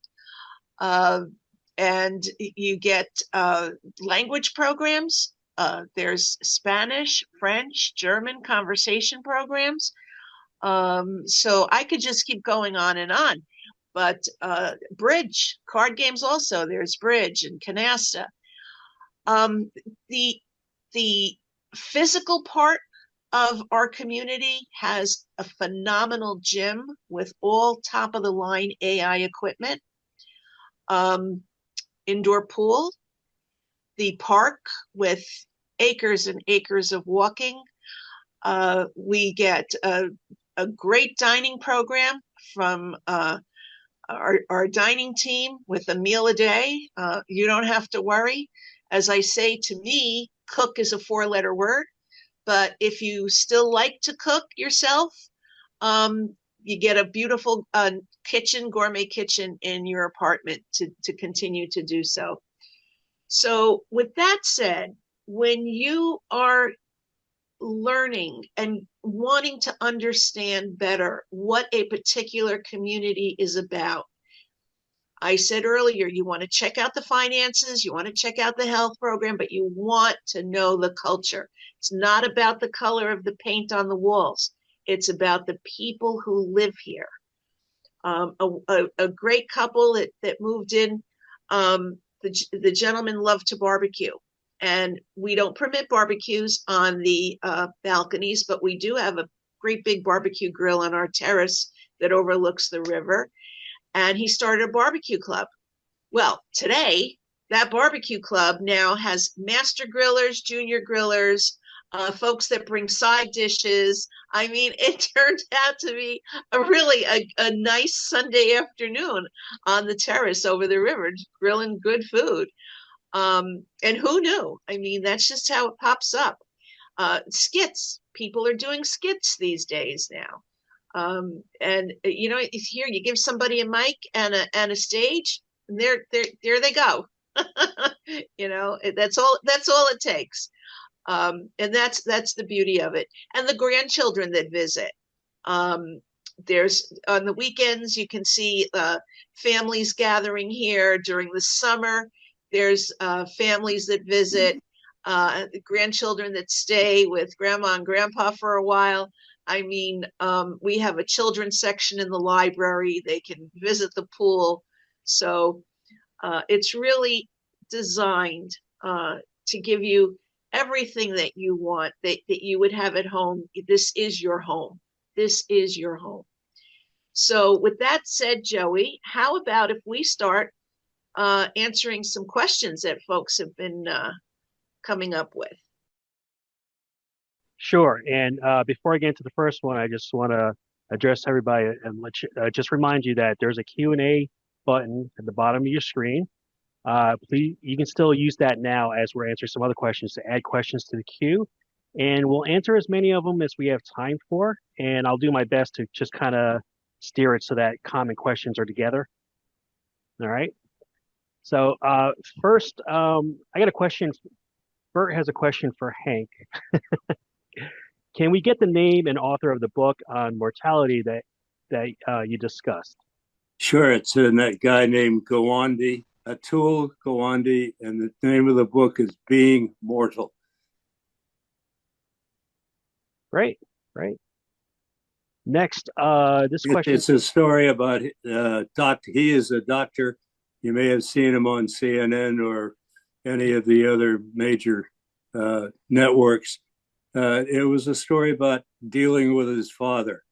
And you get language programs. There's Spanish, French, German conversation programs. So I could just keep going on and on. But bridge, card games also. There's bridge and canasta. Um, the physical part of our community has a phenomenal gym with all top of the line AI equipment, indoor pool, the park with acres and acres of walking. We get a great dining program from our dining team with a meal a day. You don't have to worry. As I say, to me, cook is a 4-letter word, but if you still like to cook yourself, you get a beautiful kitchen, gourmet kitchen in your apartment to continue to do so. So with that said, when you are learning and wanting to understand better what a particular community is about, I said earlier, you want to check out the finances, you want to check out the health program, but you want to know the culture. It's not about the color of the paint on the walls. It's about the people who live here. A great couple that moved in, the gentleman loved to barbecue. And we don't permit barbecues on the balconies, but we do have a great big barbecue grill on our terrace that overlooks the river. And he started a barbecue club. Well, today, that barbecue club now has master grillers, junior grillers, folks that bring side dishes. I mean, it turned out to be a nice Sunday afternoon on the terrace over the river, grilling good food. And who knew? I mean, that's just how it pops up. Skits. People are doing skits these days now. And you know, here you give somebody a mic and a stage, and there they go. You know, that's all it takes. And that's the beauty of it. And the grandchildren that visit. There's on the weekends you can see families gathering here. During the summer, there's families that visit, grandchildren that stay with grandma and grandpa for a while. I mean, we have a children's section in the library. They can visit the pool. So it's really designed to give you everything that you want, that you would have at home. This is your home. This is your home. So with that said, Joey, how about if we start answering some questions that folks have been coming up with? Sure. And before I get into the first one, I just want to address everybody and just remind you that there's a Q&A button at the bottom of your screen. Please, you can still use that now as we're answering some other questions to add questions to the queue. And we'll answer as many of them as we have time for. And I'll do my best to just kind of steer it so that common questions are together. All right. So first, I got a question. Bert has a question for Hank. Can we get the name and author of the book on mortality that you discussed? Sure, it's that guy named Atul Gawande, and the name of the book is Being Mortal. Great. Next, this question. It's a story about he is a doctor. You may have seen him on CNN or any of the other major networks. It was a story about dealing with his father,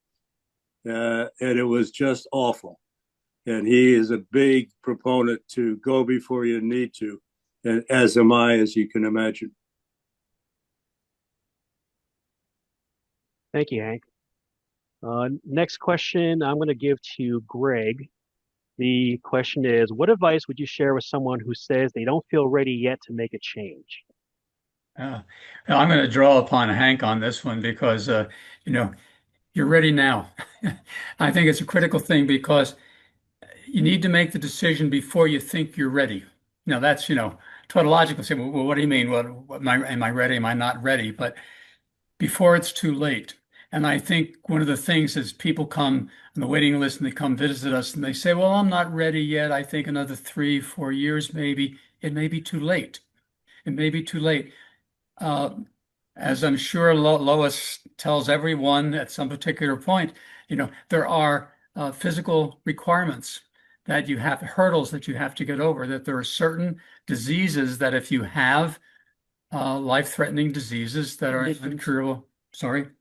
and it was just awful. And he is a big proponent to go before you need to, and as am I, as you can imagine. Thank you, Hank. Next question I'm going to give to Greg. The question is, what advice would you share with someone who says they don't feel ready yet to make a change? Well, I'm going to draw upon Hank on this one because, you know, you're ready now. I think it's a critical thing because you need to make the decision before you think you're ready. Now that's, tautological. Say, well, what do you mean? What am I ready? Am I not ready? But before it's too late. And I think one of the things is people come on the waiting list and they come visit us and they say, well, I'm not ready yet. I think another 3-4 years, maybe. It may be too late. It may be too late. As I'm sure Lois tells everyone at some particular point, there are physical requirements that you have, hurdles that you have to get over, that there are certain diseases that if you have life-threatening diseases that are incurable,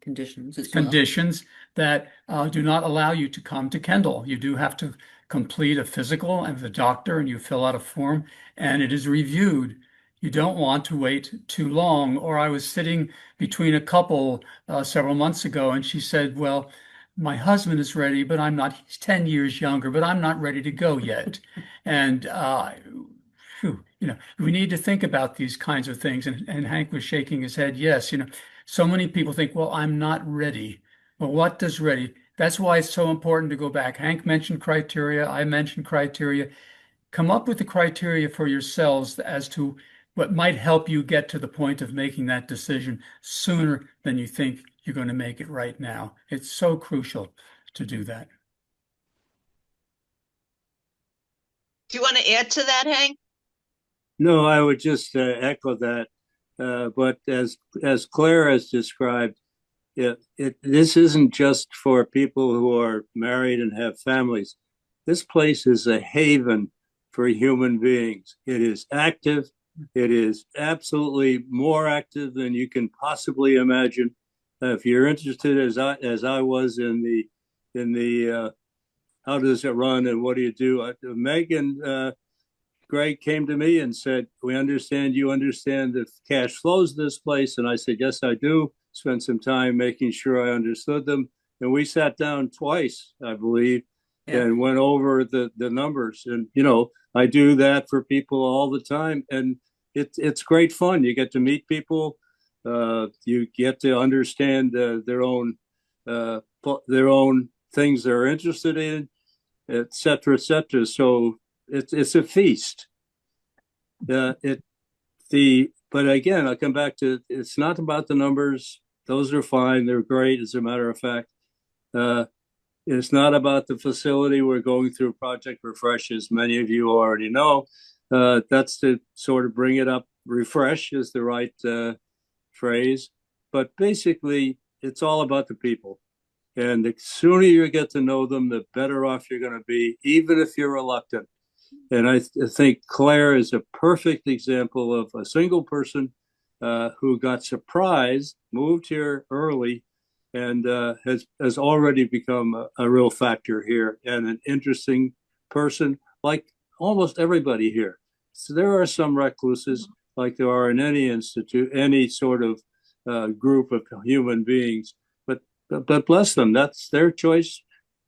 conditions that do not allow you to come to Kendal. You do have to complete a physical and the doctor, and you fill out a form and it is reviewed. You don't want to wait too long. Or I was sitting between a couple several months ago and she said, well, my husband is ready, but I'm not. He's 10 years younger, but I'm not ready to go yet. And, we need to think about these kinds of things. And Hank was shaking his head. Yes, so many people think, well, I'm not ready. Well, what does ready? That's why it's so important to go back. Hank mentioned criteria. I mentioned criteria. Come up with the criteria for yourselves as to what might help you get to the point of making that decision sooner than you think you're going to make it right now. It's so crucial to do that. Do you want to add to that, Hank? No, I would just echo that. But as Claire has described, this isn't just for people who are married and have families. This place is a haven for human beings. It is active. It is absolutely more active than you can possibly imagine. If you're interested, as I was in the how does it run and what do you do? Megan Greg came to me and said, "We understand you understand the cash flows of this place." And I said, "Yes, I do." Spent some time making sure I understood them. And we sat down twice, I believe, Yeah. and went over the numbers. And, I do that for people all the time. And it's great fun. You get to meet people. You get to understand uh, their own things they're interested in, et cetera, et cetera. So it's a feast. But again, I'll come back to it's not about the numbers. Those are fine. They're great, as a matter of fact. It's not about the facility. We're going through Project Refresh, as many of you already know. That's to sort of bring it up. Refresh is the right phrase. But basically, it's all about the people. And the sooner you get to know them, the better off you're going to be, even if you're reluctant. And I think Claire is a perfect example of a single person who got surprised, moved here early, and has already become a real factor here and an interesting person, like almost everybody here. So there are some recluses, like there are in any institute, any sort of group of human beings. But bless them, that's their choice.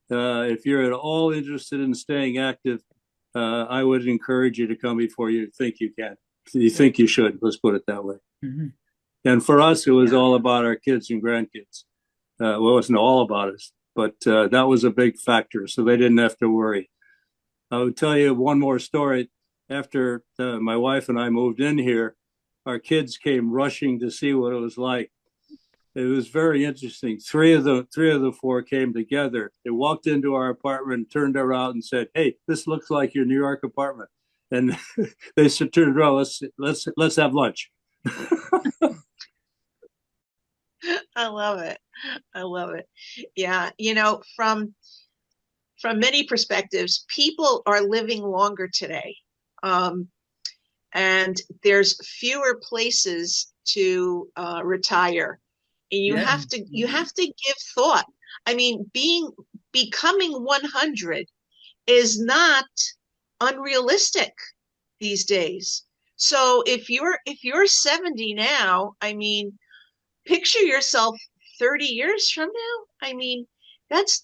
If you're at all interested in staying active, I would encourage you to come before you think you can. You think you should. Let's put it that way. Mhm. And for us, it was all about our kids and grandkids. Well, it wasn't all about us, but that was a big factor. So they didn't have to worry. I would tell you one more story. After my wife and I moved in here, our kids came rushing to see what it was like. It was very interesting. Three of the four came together. They walked into our apartment, turned around, and said, "Hey, this looks like your New York apartment." And they said, "Turned around, let's have lunch." I love it. I love it. Yeah, from many perspectives, people are living longer today. Um, and there's fewer places to retire. And Yeah. you have to give thought. I mean, becoming 100 is not unrealistic these days. So if you're 70 now, I mean, picture yourself 30 years from now. I mean, that's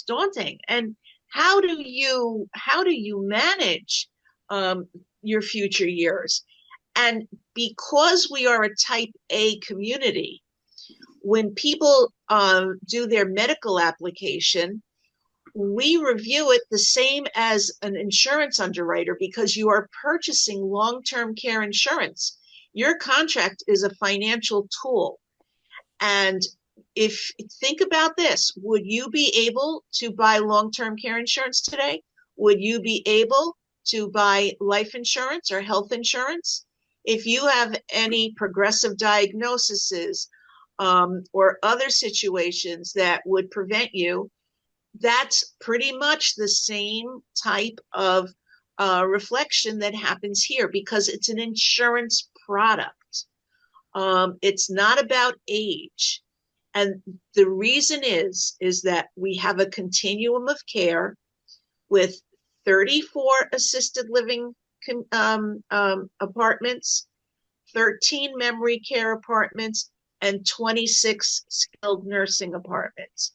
daunting. And how do you manage um, your future years? And because we are a type A community, when people do their medical application, we review it the same as an insurance underwriter because you are purchasing long-term care insurance. Your contract is a financial tool. And if think about this, would you be able to buy long-term care insurance today? Would you be able to buy life insurance or health insurance? If you have any progressive diagnoses or other situations that would prevent you, that's pretty much the same type of reflection that happens here because it's an insurance product. It's not about age. And the reason is that we have a continuum of care with 34 assisted living apartments, 13 memory care apartments, and 26 skilled nursing apartments.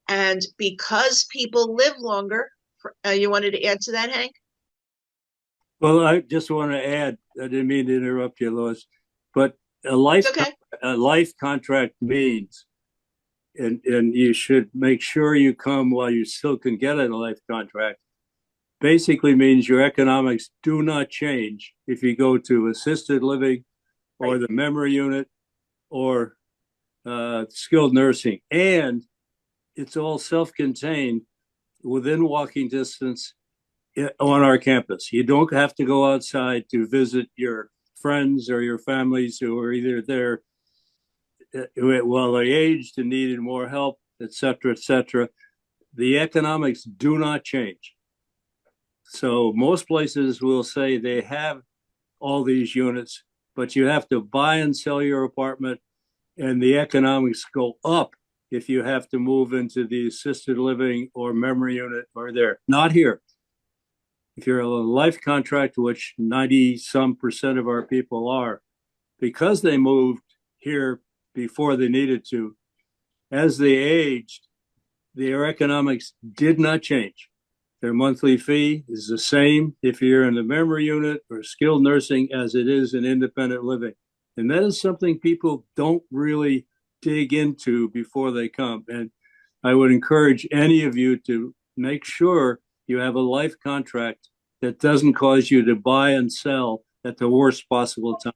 And because people live longer, you wanted to add to that, Hank? Well, I just want to add. I didn't mean to interrupt you, Lois, but It's okay. a life contract means, and you should make sure you come while you still can get a life contract. Basically means your economics do not change if you go to assisted living or Right. the memory unit or skilled nursing. And it's all self-contained within walking distance on our campus. You don't have to go outside to visit your friends or your families who are either there while they aged and needed more help, et cetera, et cetera. The economics do not change. So most places will say they have all these units, but you have to buy and sell your apartment, and the economics go up if you have to move into the assisted living or memory unit or there. Not here. If you're a life contract, which 90% of our people are, because they moved here before they needed to, as they aged, their economics did not change. Their monthly fee is the same if you're in the memory unit or skilled nursing as it is in independent living. And that is something people don't really dig into before they come. And I would encourage any of you to make sure you have a life contract that doesn't cause you to buy and sell at the worst possible time.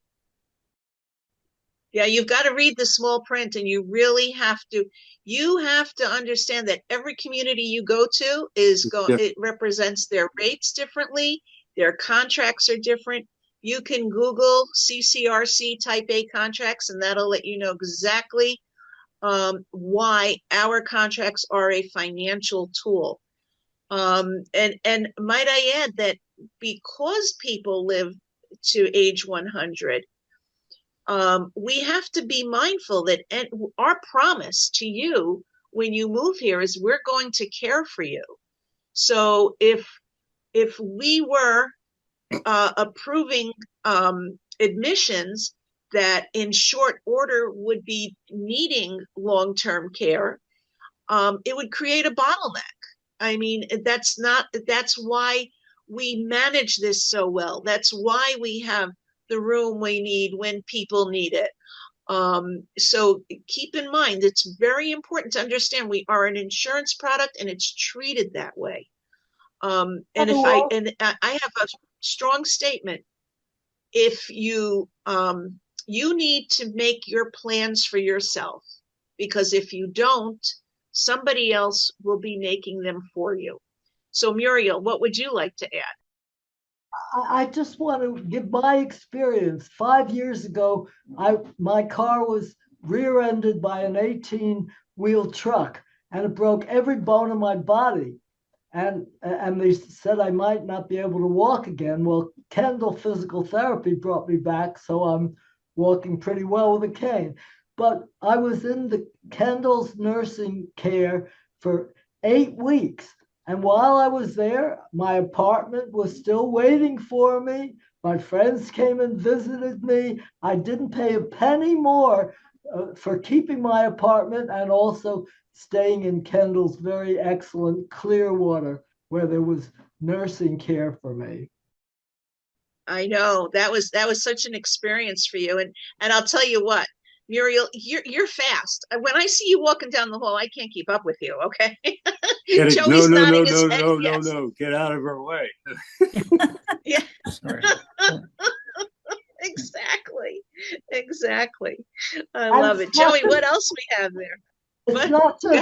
Yeah, you've got to read the small print, and you really have to. You have to understand that every community you go to it represents their rates differently. Their contracts are different. You can Google CCRC Type A contracts, and that'll let you know exactly why our contracts are a financial tool. And might I add that because people live to age 100, we have to be mindful that our promise to you when you move here is we're going to care for you. So if we were approving admissions that in short order would be needing long-term care, it would create a bottleneck. I mean, that's why we manage this so well. That's why we have the room we need when people need it. So keep in mind, it's very important to understand we are an insurance product and it's treated that way. And I have a strong statement. If you need to make your plans for yourself, because if you don't, somebody else will be making them for you. So Muriel, what would you like to add? I just want to give my experience. 5 years ago, my car was rear-ended by an 18-wheel truck, and it broke every bone in my body. And they said I might not be able to walk again. Well, Kendal Physical Therapy brought me back, so I'm walking pretty well with a cane. But I was in the Kendal's nursing care for 8 weeks. And while I was there, my apartment was still waiting for me. My friends came and visited me. I didn't pay a penny more for keeping my apartment and also staying in Kendal's very excellent Clearwater, where there was nursing care for me. I know that was such an experience for you, and I'll tell you what, Muriel, you're fast. When I see you walking down the hall, I can't keep up with you. Okay, Joey's nodding his head. Yes. No, get out of her way. Yeah. Sorry. Exactly. I love it. Joey, what else we have there? It's not just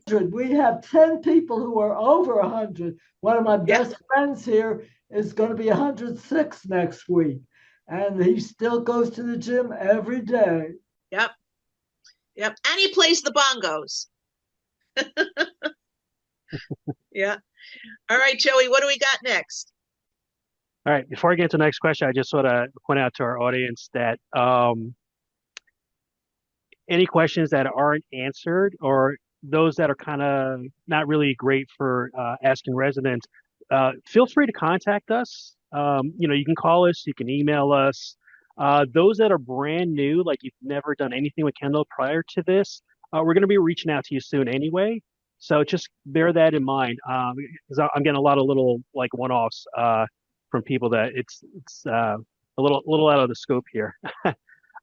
100. We have 10 people who are over 100. One of my best friends here is going to be 106 next week. And he still goes to the gym every day. Yep. And he plays the bongos. Yeah. All right, Joey, what do we got next? All right, before I get to the next question, I just want to point out to our audience that any questions that aren't answered or those that are kind of not really great for asking residents, feel free to contact us. You can call us, you can email us. Those that are brand new, like you've never done anything with Kendal prior to this, we're going to be reaching out to you soon anyway. So just bear that in mind, because I'm getting a lot of little like one-offs from people that it's a little out of the scope here.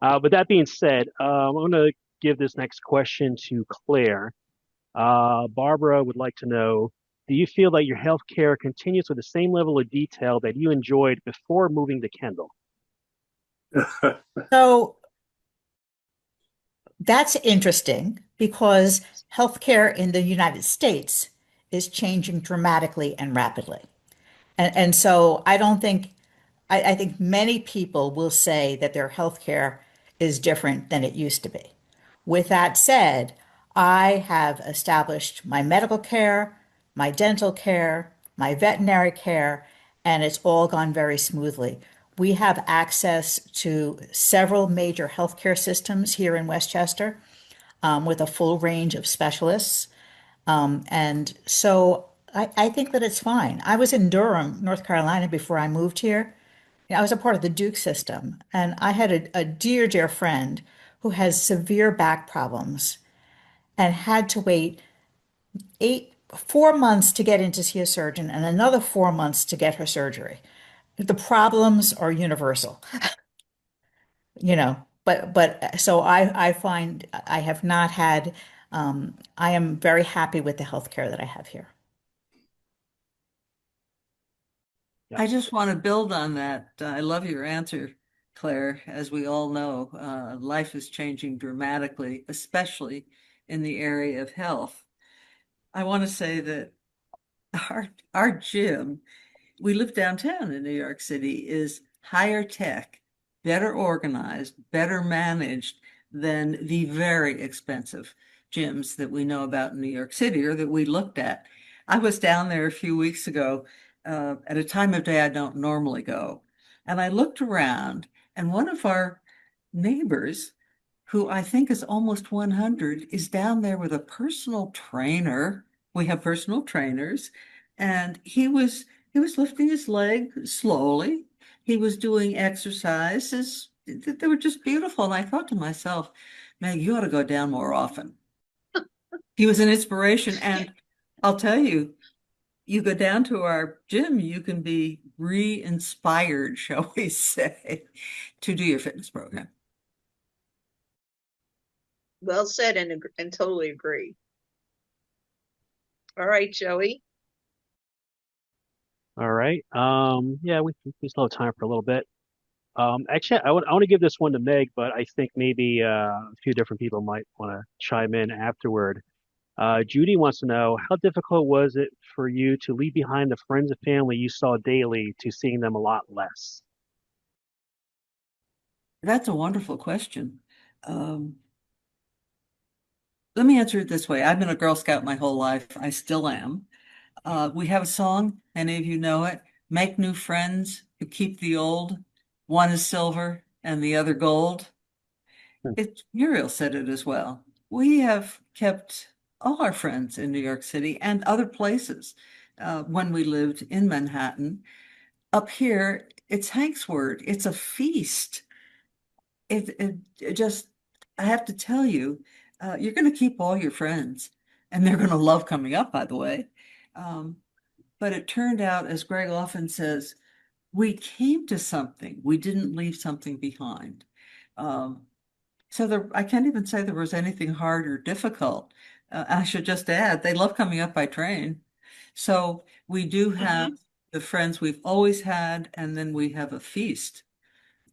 But that being said, I'm going to give this next question to Claire. Barbara would like to know, do you feel that your healthcare continues with the same level of detail that you enjoyed before moving to Kendal? So that's interesting because healthcare in the United States is changing dramatically and rapidly. And so I don't think, I think many people will say that their healthcare is different than it used to be. With that said, I have established my medical care, my dental care, my veterinary care, and it's all gone very smoothly. We have access to several major healthcare systems here in Westchester, with a full range of specialists. And so I think that it's fine. I was in Durham, North Carolina before I moved here. I was a part of the Duke system, and I had a dear, dear friend who has severe back problems and had to wait 4 months to get in to see a surgeon and another 4 months to get her surgery. The problems are universal, but so I find I have not had, I am very happy with the healthcare that I have here. Yeah. I just want to build on that. I love your answer, Claire. As we all know, life is changing dramatically, especially in the area of health. I want to say that our gym, we live downtown in New York City, is higher tech, better organized, better managed than the very expensive gyms that we know about in New York City or that we looked at. I was down there a few weeks ago at a time of day I don't normally go. And I looked around, and one of our neighbors, who I think is almost 100, is down there with a personal trainer. We have personal trainers, and he was lifting his leg slowly. He was doing exercises that were just beautiful. And I thought to myself, Meg, you ought to go down more often. He was an inspiration. And I'll tell you, you go down to our gym, you can be re-inspired, shall we say, to do your fitness program. Well said, and totally agree. All right, Joey. All right. Yeah, we still have time for a little bit. Actually, I want to give this one to Meg, but I think maybe a few different people might want to chime in afterward. Judy wants to know, how difficult was it for you to leave behind the friends and family you saw daily to seeing them a lot less? That's a wonderful question. Um, Let me answer it this way. I've been a Girl Scout my whole life. I still am. We have a song, many of you know it. Make new friends who keep the old. One is silver and the other gold. Muriel said it as well. We have kept all our friends in New York City and other places when we lived in Manhattan. Up here, it's Hank's word. It's a feast. It just, I have to tell you, you're going to keep all your friends, and they're going to love coming up, by the way. But it turned out, as Greg often says, we came to something. We didn't leave something behind. So I can't even say there was anything hard or difficult. I should just add, they love coming up by train. So we do have the friends we've always had, and then we have a feast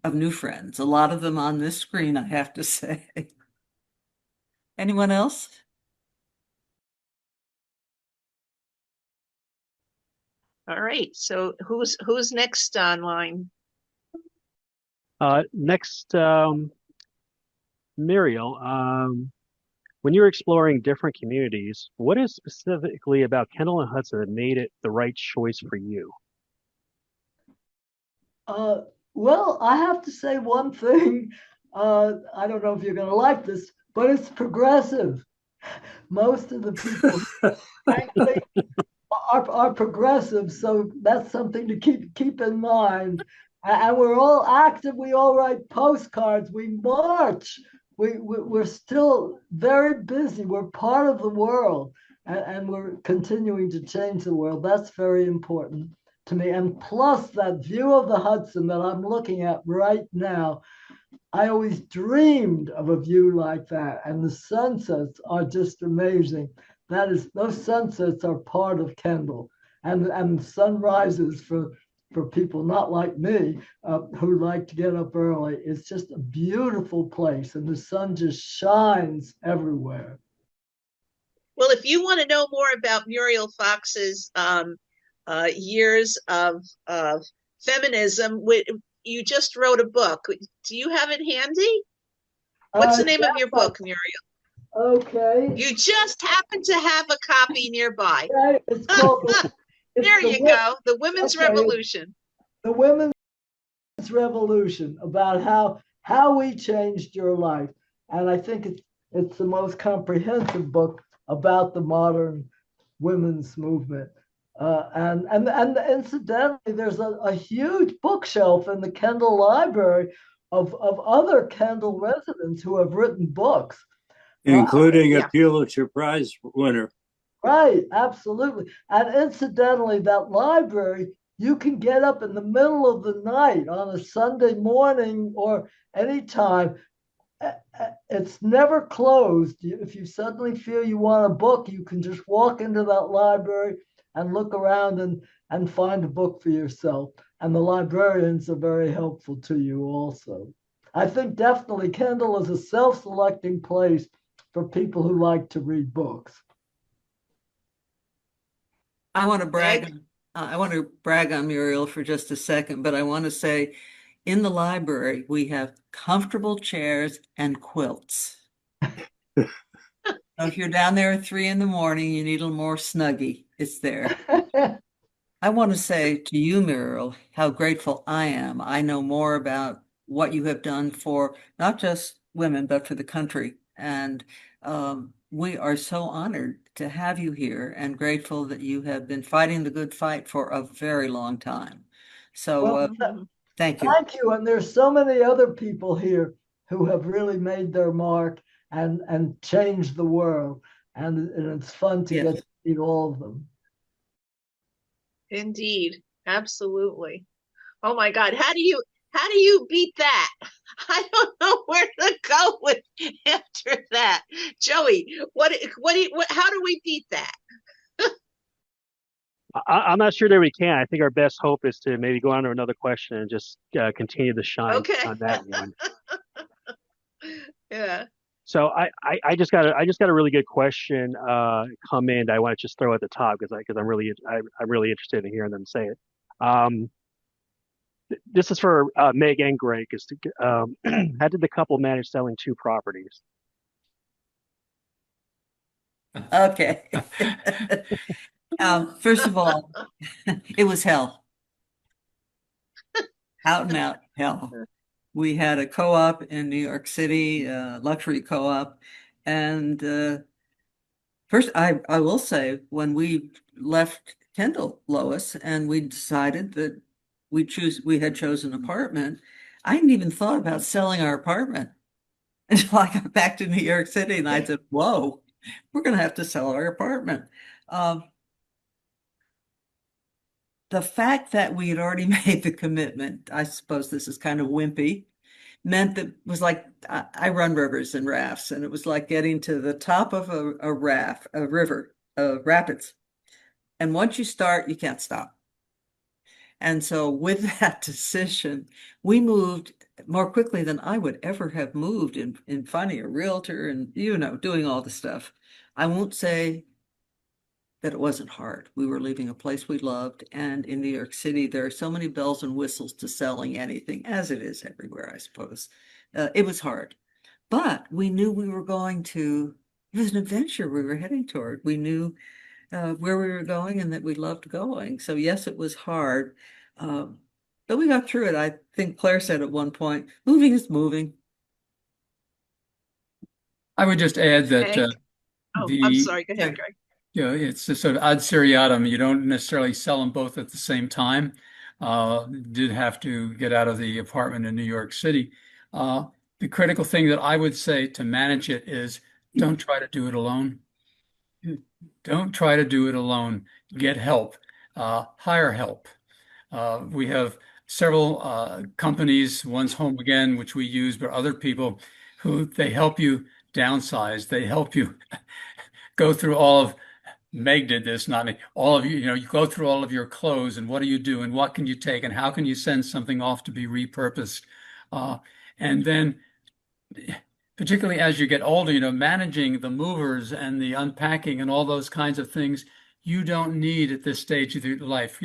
of new friends, a lot of them on this screen, I have to say. Anyone else? All right. So who's next online? Next, Muriel, when you're exploring different communities, what is specifically about Kendall and Hudson that made it the right choice for you? Well, I have to say one thing. I don't know if you're going to like this, but it's progressive. Most of the people, frankly, are progressive, so that's something to keep in mind. And we're all active. We all write postcards. We march. We're still very busy. We're part of the world, and we're continuing to change the world. That's very important to me. And plus, that view of the Hudson that I'm looking at right now, I always dreamed of a view like that. And the sunsets are just amazing. Those sunsets are part of Kendal, and sunrises for people not like me, who like to get up early. It's just a beautiful place, and the sun just shines everywhere. Well, if you want to know more about Muriel Fox's years of feminism. You just wrote a book. Do you have it handy? What's the name Yeah, of your book, Muriel? okay. You just happen to have a copy nearby. Okay, it's called it's There the you go. The Women's okay, Revolution. the Women's Revolution, about how we changed your life. And I think it's the most comprehensive book about the modern women's movement. And incidentally, there's a huge bookshelf in the Kendal Library of other Kendal residents who have written books. including a Yeah. Pulitzer Prize winner. Right, absolutely. And incidentally, that library, you can get up in the middle of the night on a Sunday morning or anytime. It's never closed. If you suddenly feel you want a book, you can just walk into that library and look around and find a book for yourself. And the librarians are very helpful to you also. I think definitely Kendal is a self-selecting place for people who like to read books. I want to brag. Meg? I want to brag on Muriel for just a second, but I want to say in the library, we have comfortable chairs and quilts. So if you're down there at 3 a.m, you need a little more snuggie, it's there. I want to say to you, Muriel, how grateful I am. I know more about what you have done for not just women, but for the country. And we are so honored to have you here and grateful that you have been fighting the good fight for a very long time. So Well, thank you. thank you. And there's so many other people here who have really made their mark and changed the world. And it's fun to Yes. get to meet all of them. Indeed. Absolutely. Oh my God. How do you beat that? I don't know where to go with after that. Joey, how do we beat that? I'm not sure that we can. I think our best hope is to maybe go on to another question and just continue to shine Okay. on that one. Yeah. So I just got a really good question come in that I want to just throw at the top because I'm really interested in hearing them say it. This is for Meg and Greg. How did the couple manage selling 2 properties? Okay. First of all, it was hell. Out and out hell. We had a co-op in New York City, luxury co-op. And first, I will say, when we left Kendal, Lois, and we decided that we had chosen an apartment, I hadn't even thought about selling our apartment until I got back to New York City, and I said, "Whoa, we're going to have to sell our apartment." The fact that we had already made the commitment, I suppose this is kind of wimpy, meant that it was like I run rivers and rafts, and it was like getting to the top of a river, rapids. And once you start, you can't stop. And so with that decision, we moved more quickly than I would ever have moved in finding a realtor and, doing all the stuff. I won't say that it wasn't hard. We were leaving a place we loved. And in New York City, there are so many bells and whistles to selling anything, as it is everywhere, I suppose. It was hard. But we knew it was an adventure we were heading toward. We knew where we were going and that we loved going. So yes, it was hard. But we got through it. I think Claire said at one point, moving is moving. I would just add that Okay. I'm the sorry. Go ahead, Greg. it's a sort of ad seriatim. You don't necessarily sell them both at the same time. Did have to get out of the apartment in New York City. The critical thing that I would say to manage it is don't try to do it alone. Don't try to do it alone. Get help. Hire help. We have several companies, one's Home Again, which we use, but other people who they help you downsize. They help you go through all of, Meg did this, not me, all of you, you go through all of your clothes and what do you do and what can you take and how can you send something off to be repurposed? And then particularly as you get older, managing the movers and the unpacking and all those kinds of things, you don't need at this stage of your life.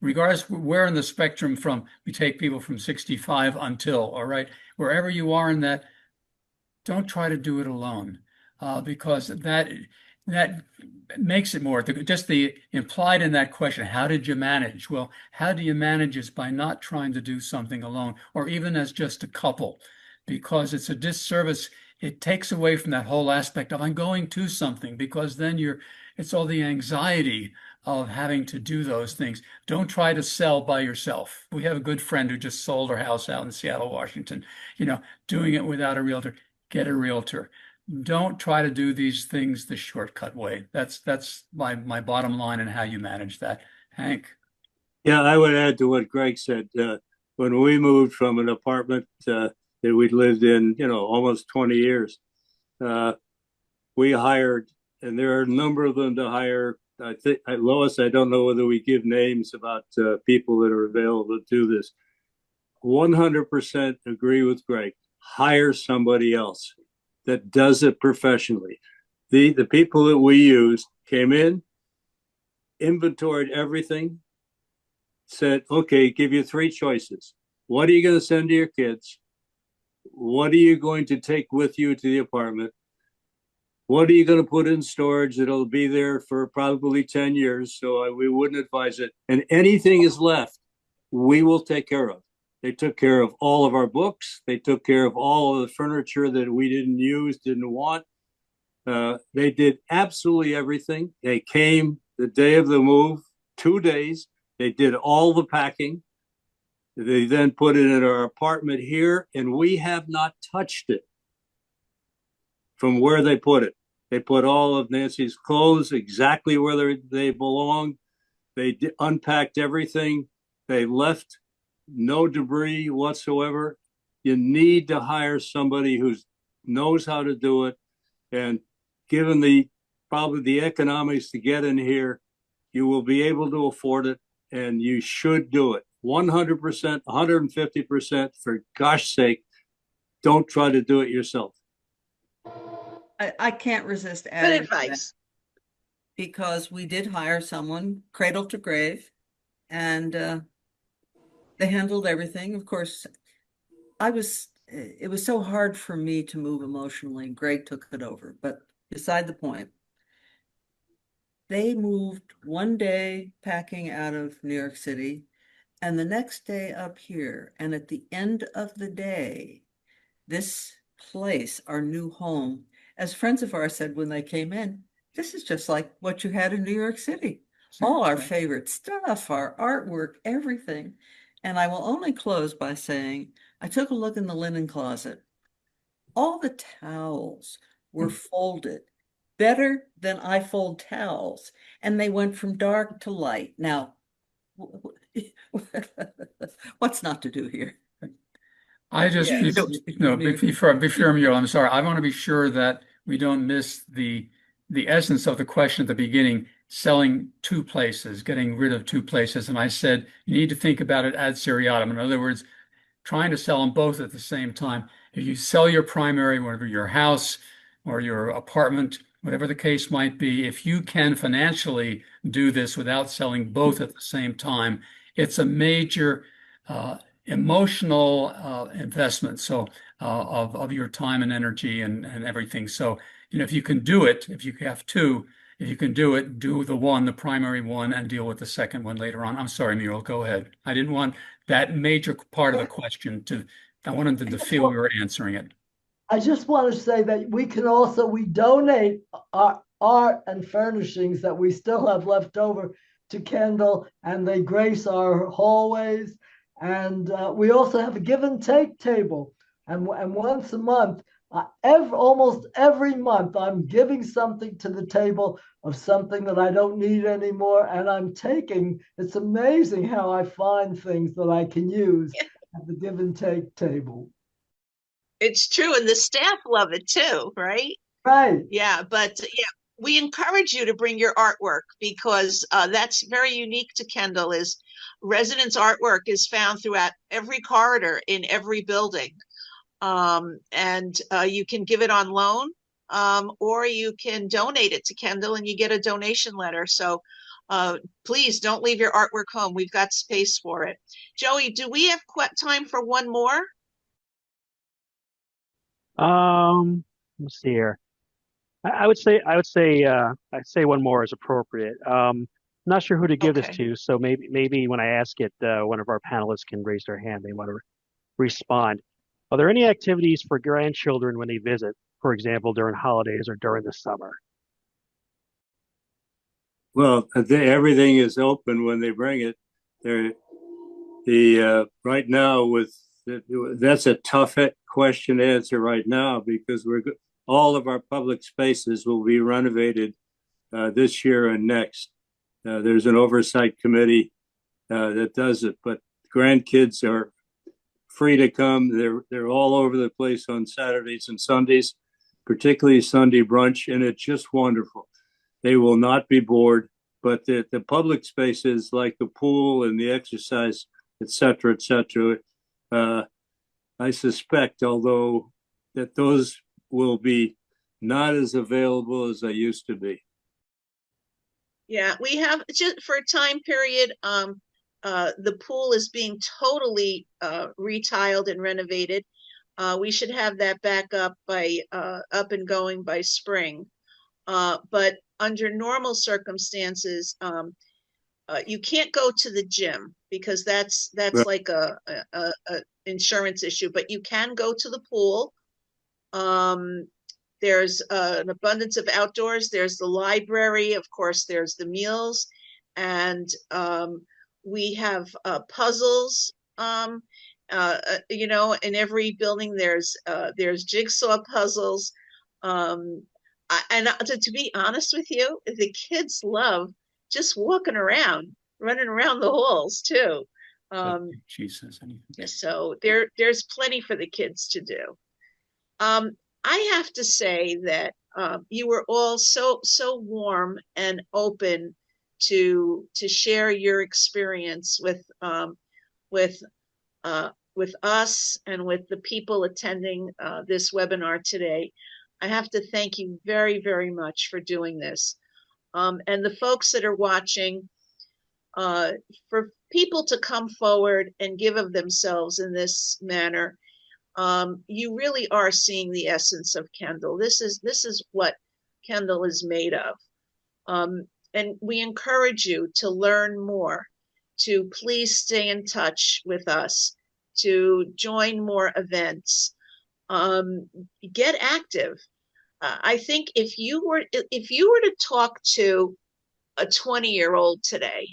Regardless where in the spectrum from, we take people from 65 until, all right, wherever you are in that, don't try to do it alone, because that makes it more just the implied in that question. How did you manage? Well, how do you manage is by not trying to do something alone, or even as just a couple, because it's a disservice. It takes away from that whole aspect of I'm going to something, because then it's all the anxiety of having to do those things. Don't try to sell by yourself. We have a good friend who just sold her house out in Seattle, Washington, doing it without a realtor. Get a realtor. Don't try to do these things the shortcut way. That's my bottom line and how you manage that. Hank. Yeah, I would add to what Greg said. When we moved from an apartment that we'd lived in, almost 20 years, we hired, and there are a number of them to hire. I think, Lois, I don't know whether we give names about people that are available to do this. 100% agree with Greg. Hire somebody else that does it professionally. The people that we used came in, inventoried everything, said, okay, give you three choices. What are you going to send to your kids? What are you going to take with you to the apartment? What are you going to put in storage that'll be there for probably 10 years? So we wouldn't advise it. And anything is left, we will take care of. They took care of all of our books. They took care of all of the furniture that we didn't use, didn't want. They did absolutely everything. They came the day of the move, 2 days. They did all the packing. They then put it in our apartment here, and we have not touched it from where they put it. They put all of Nancy's clothes exactly where they belong. They unpacked everything. They left no debris whatsoever. You need to hire somebody who knows how to do it. And given probably the economics to get in here, you will be able to afford it, and you should do it. 100%, 150%, for gosh sake, don't try to do it yourself. I can't resist Good adding advice. because we did hire someone cradle to grave, and they handled everything. Of course, it was so hard for me to move emotionally. Greg took it over, but beside the point. They moved one day packing out of New York City and the next day up here. And at the end of the day, this place, our new home, as friends of ours said when they came in, this is just like what you had in New York City. All our favorite stuff, our artwork, everything. And I will only close by saying, I took a look in the linen closet. All the towels were folded better than I fold towels, and they went from dark to light. Now, what's not to do here? I just, Yeah. before you, I'm sorry. I want to be sure that we don't miss the essence of the question at the beginning, selling two places, getting rid of two places. And I said, you need to think about it ad seriatim. In other words, trying to sell them both at the same time. If you sell your primary, whether your house or your apartment, whatever the case might be, if you can financially do this without selling both at the same time, it's a major emotional investment. So of your time and energy and everything. So, if you can do it, if you have two, if you can do it, do the primary one, and deal with the second one later on. I'm sorry, Muriel, go ahead. I didn't want that major part of the question I wanted them to feel we were answering it. I just want to say that we donate our art and furnishings that we still have left over to Kendal, and they grace our hallways. And we also have a give and take table. And once a month, almost every month, I'm giving something to the table of something that I don't need anymore. And I'm taking, it's amazing how I find things that I can use at the give and take table. It's true. And the staff love it too, right? Right. Yeah. But we encourage you to bring your artwork, because that's very unique to Kendal. Is residents' artwork is found throughout every corridor in every building. And you can give it on loan. or you can donate it to Kendal and you get a donation letter. So please don't leave your artwork home. We've got space for it. Joey, do we have time for one more? Let's see here. I'd say one more is appropriate. Not sure who to give this Okay. to, so maybe when I ask it, one of our panelists can raise their hand. They want to respond. Are there any activities for grandchildren when they visit, for example, during holidays or during the summer? Well, everything is open when they bring it. Right now that's a tough question to answer right now because all of our public spaces will be renovated this year and next. There's an oversight committee that does it, but grandkids are free to come. They're all over the place on Saturdays and Sundays, particularly Sunday brunch, and it's just wonderful. They will not be bored, but the public spaces like the pool and the exercise, et cetera, I suspect, although that those will be not as available as they used to be. Yeah, we have just for a time period. The pool is being totally retiled and renovated. We should have that back up and going by spring. But under normal circumstances, you can't go to the gym because that's Right. like a insurance issue. But you can go to the pool. There's an abundance of outdoors. There's the library, of course. There's the meals, and we have puzzles. In every building there's jigsaw puzzles. And to be honest with you, the kids love just walking around, running around the halls too. Jesus, anything. So there's plenty for the kids to do. I have to say that you were all so warm and open to share your experience with us and with the people attending this webinar today. I have to thank you very, very much for doing this. And the folks that are watching, for people to come forward and give of themselves in this manner, you really are seeing the essence of Kendal. This is what Kendal is made of. And we encourage you to learn more, to please stay in touch with us, to join more events, get active. I think if you were to talk to a 20-year-old today,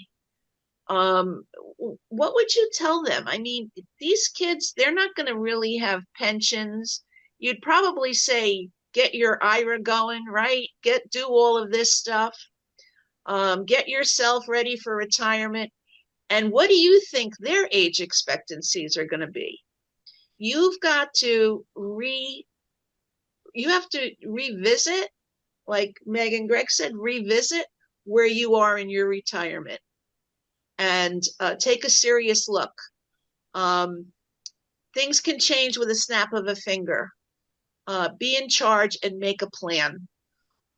what would you tell them? I mean, these kids, they're not going to really have pensions. You'd probably say, get your IRA going, right? Do all of this stuff. Get yourself ready for retirement. And what do you think their age expectancies are going to be? You've got to revisit, like Meg and Greg said, revisit where you are in your retirement and take a serious look. Things can change with a snap of a finger. Be in charge and make a plan.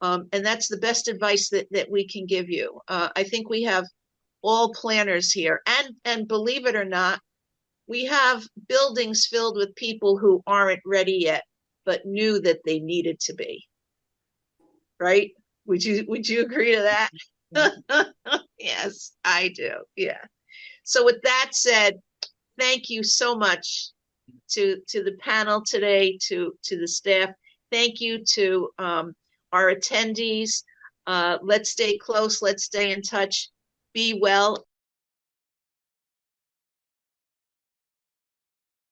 And that's the best advice that we can give you. I think we have all planners here. And believe it or not, we have buildings filled with people who aren't ready yet, but knew that they needed to be. Right? Would you agree to that? Yes, I do. Yeah. So with that said, thank you so much to the panel today, to the staff. Thank you to our attendees. Let's stay close. Let's stay in touch. Be well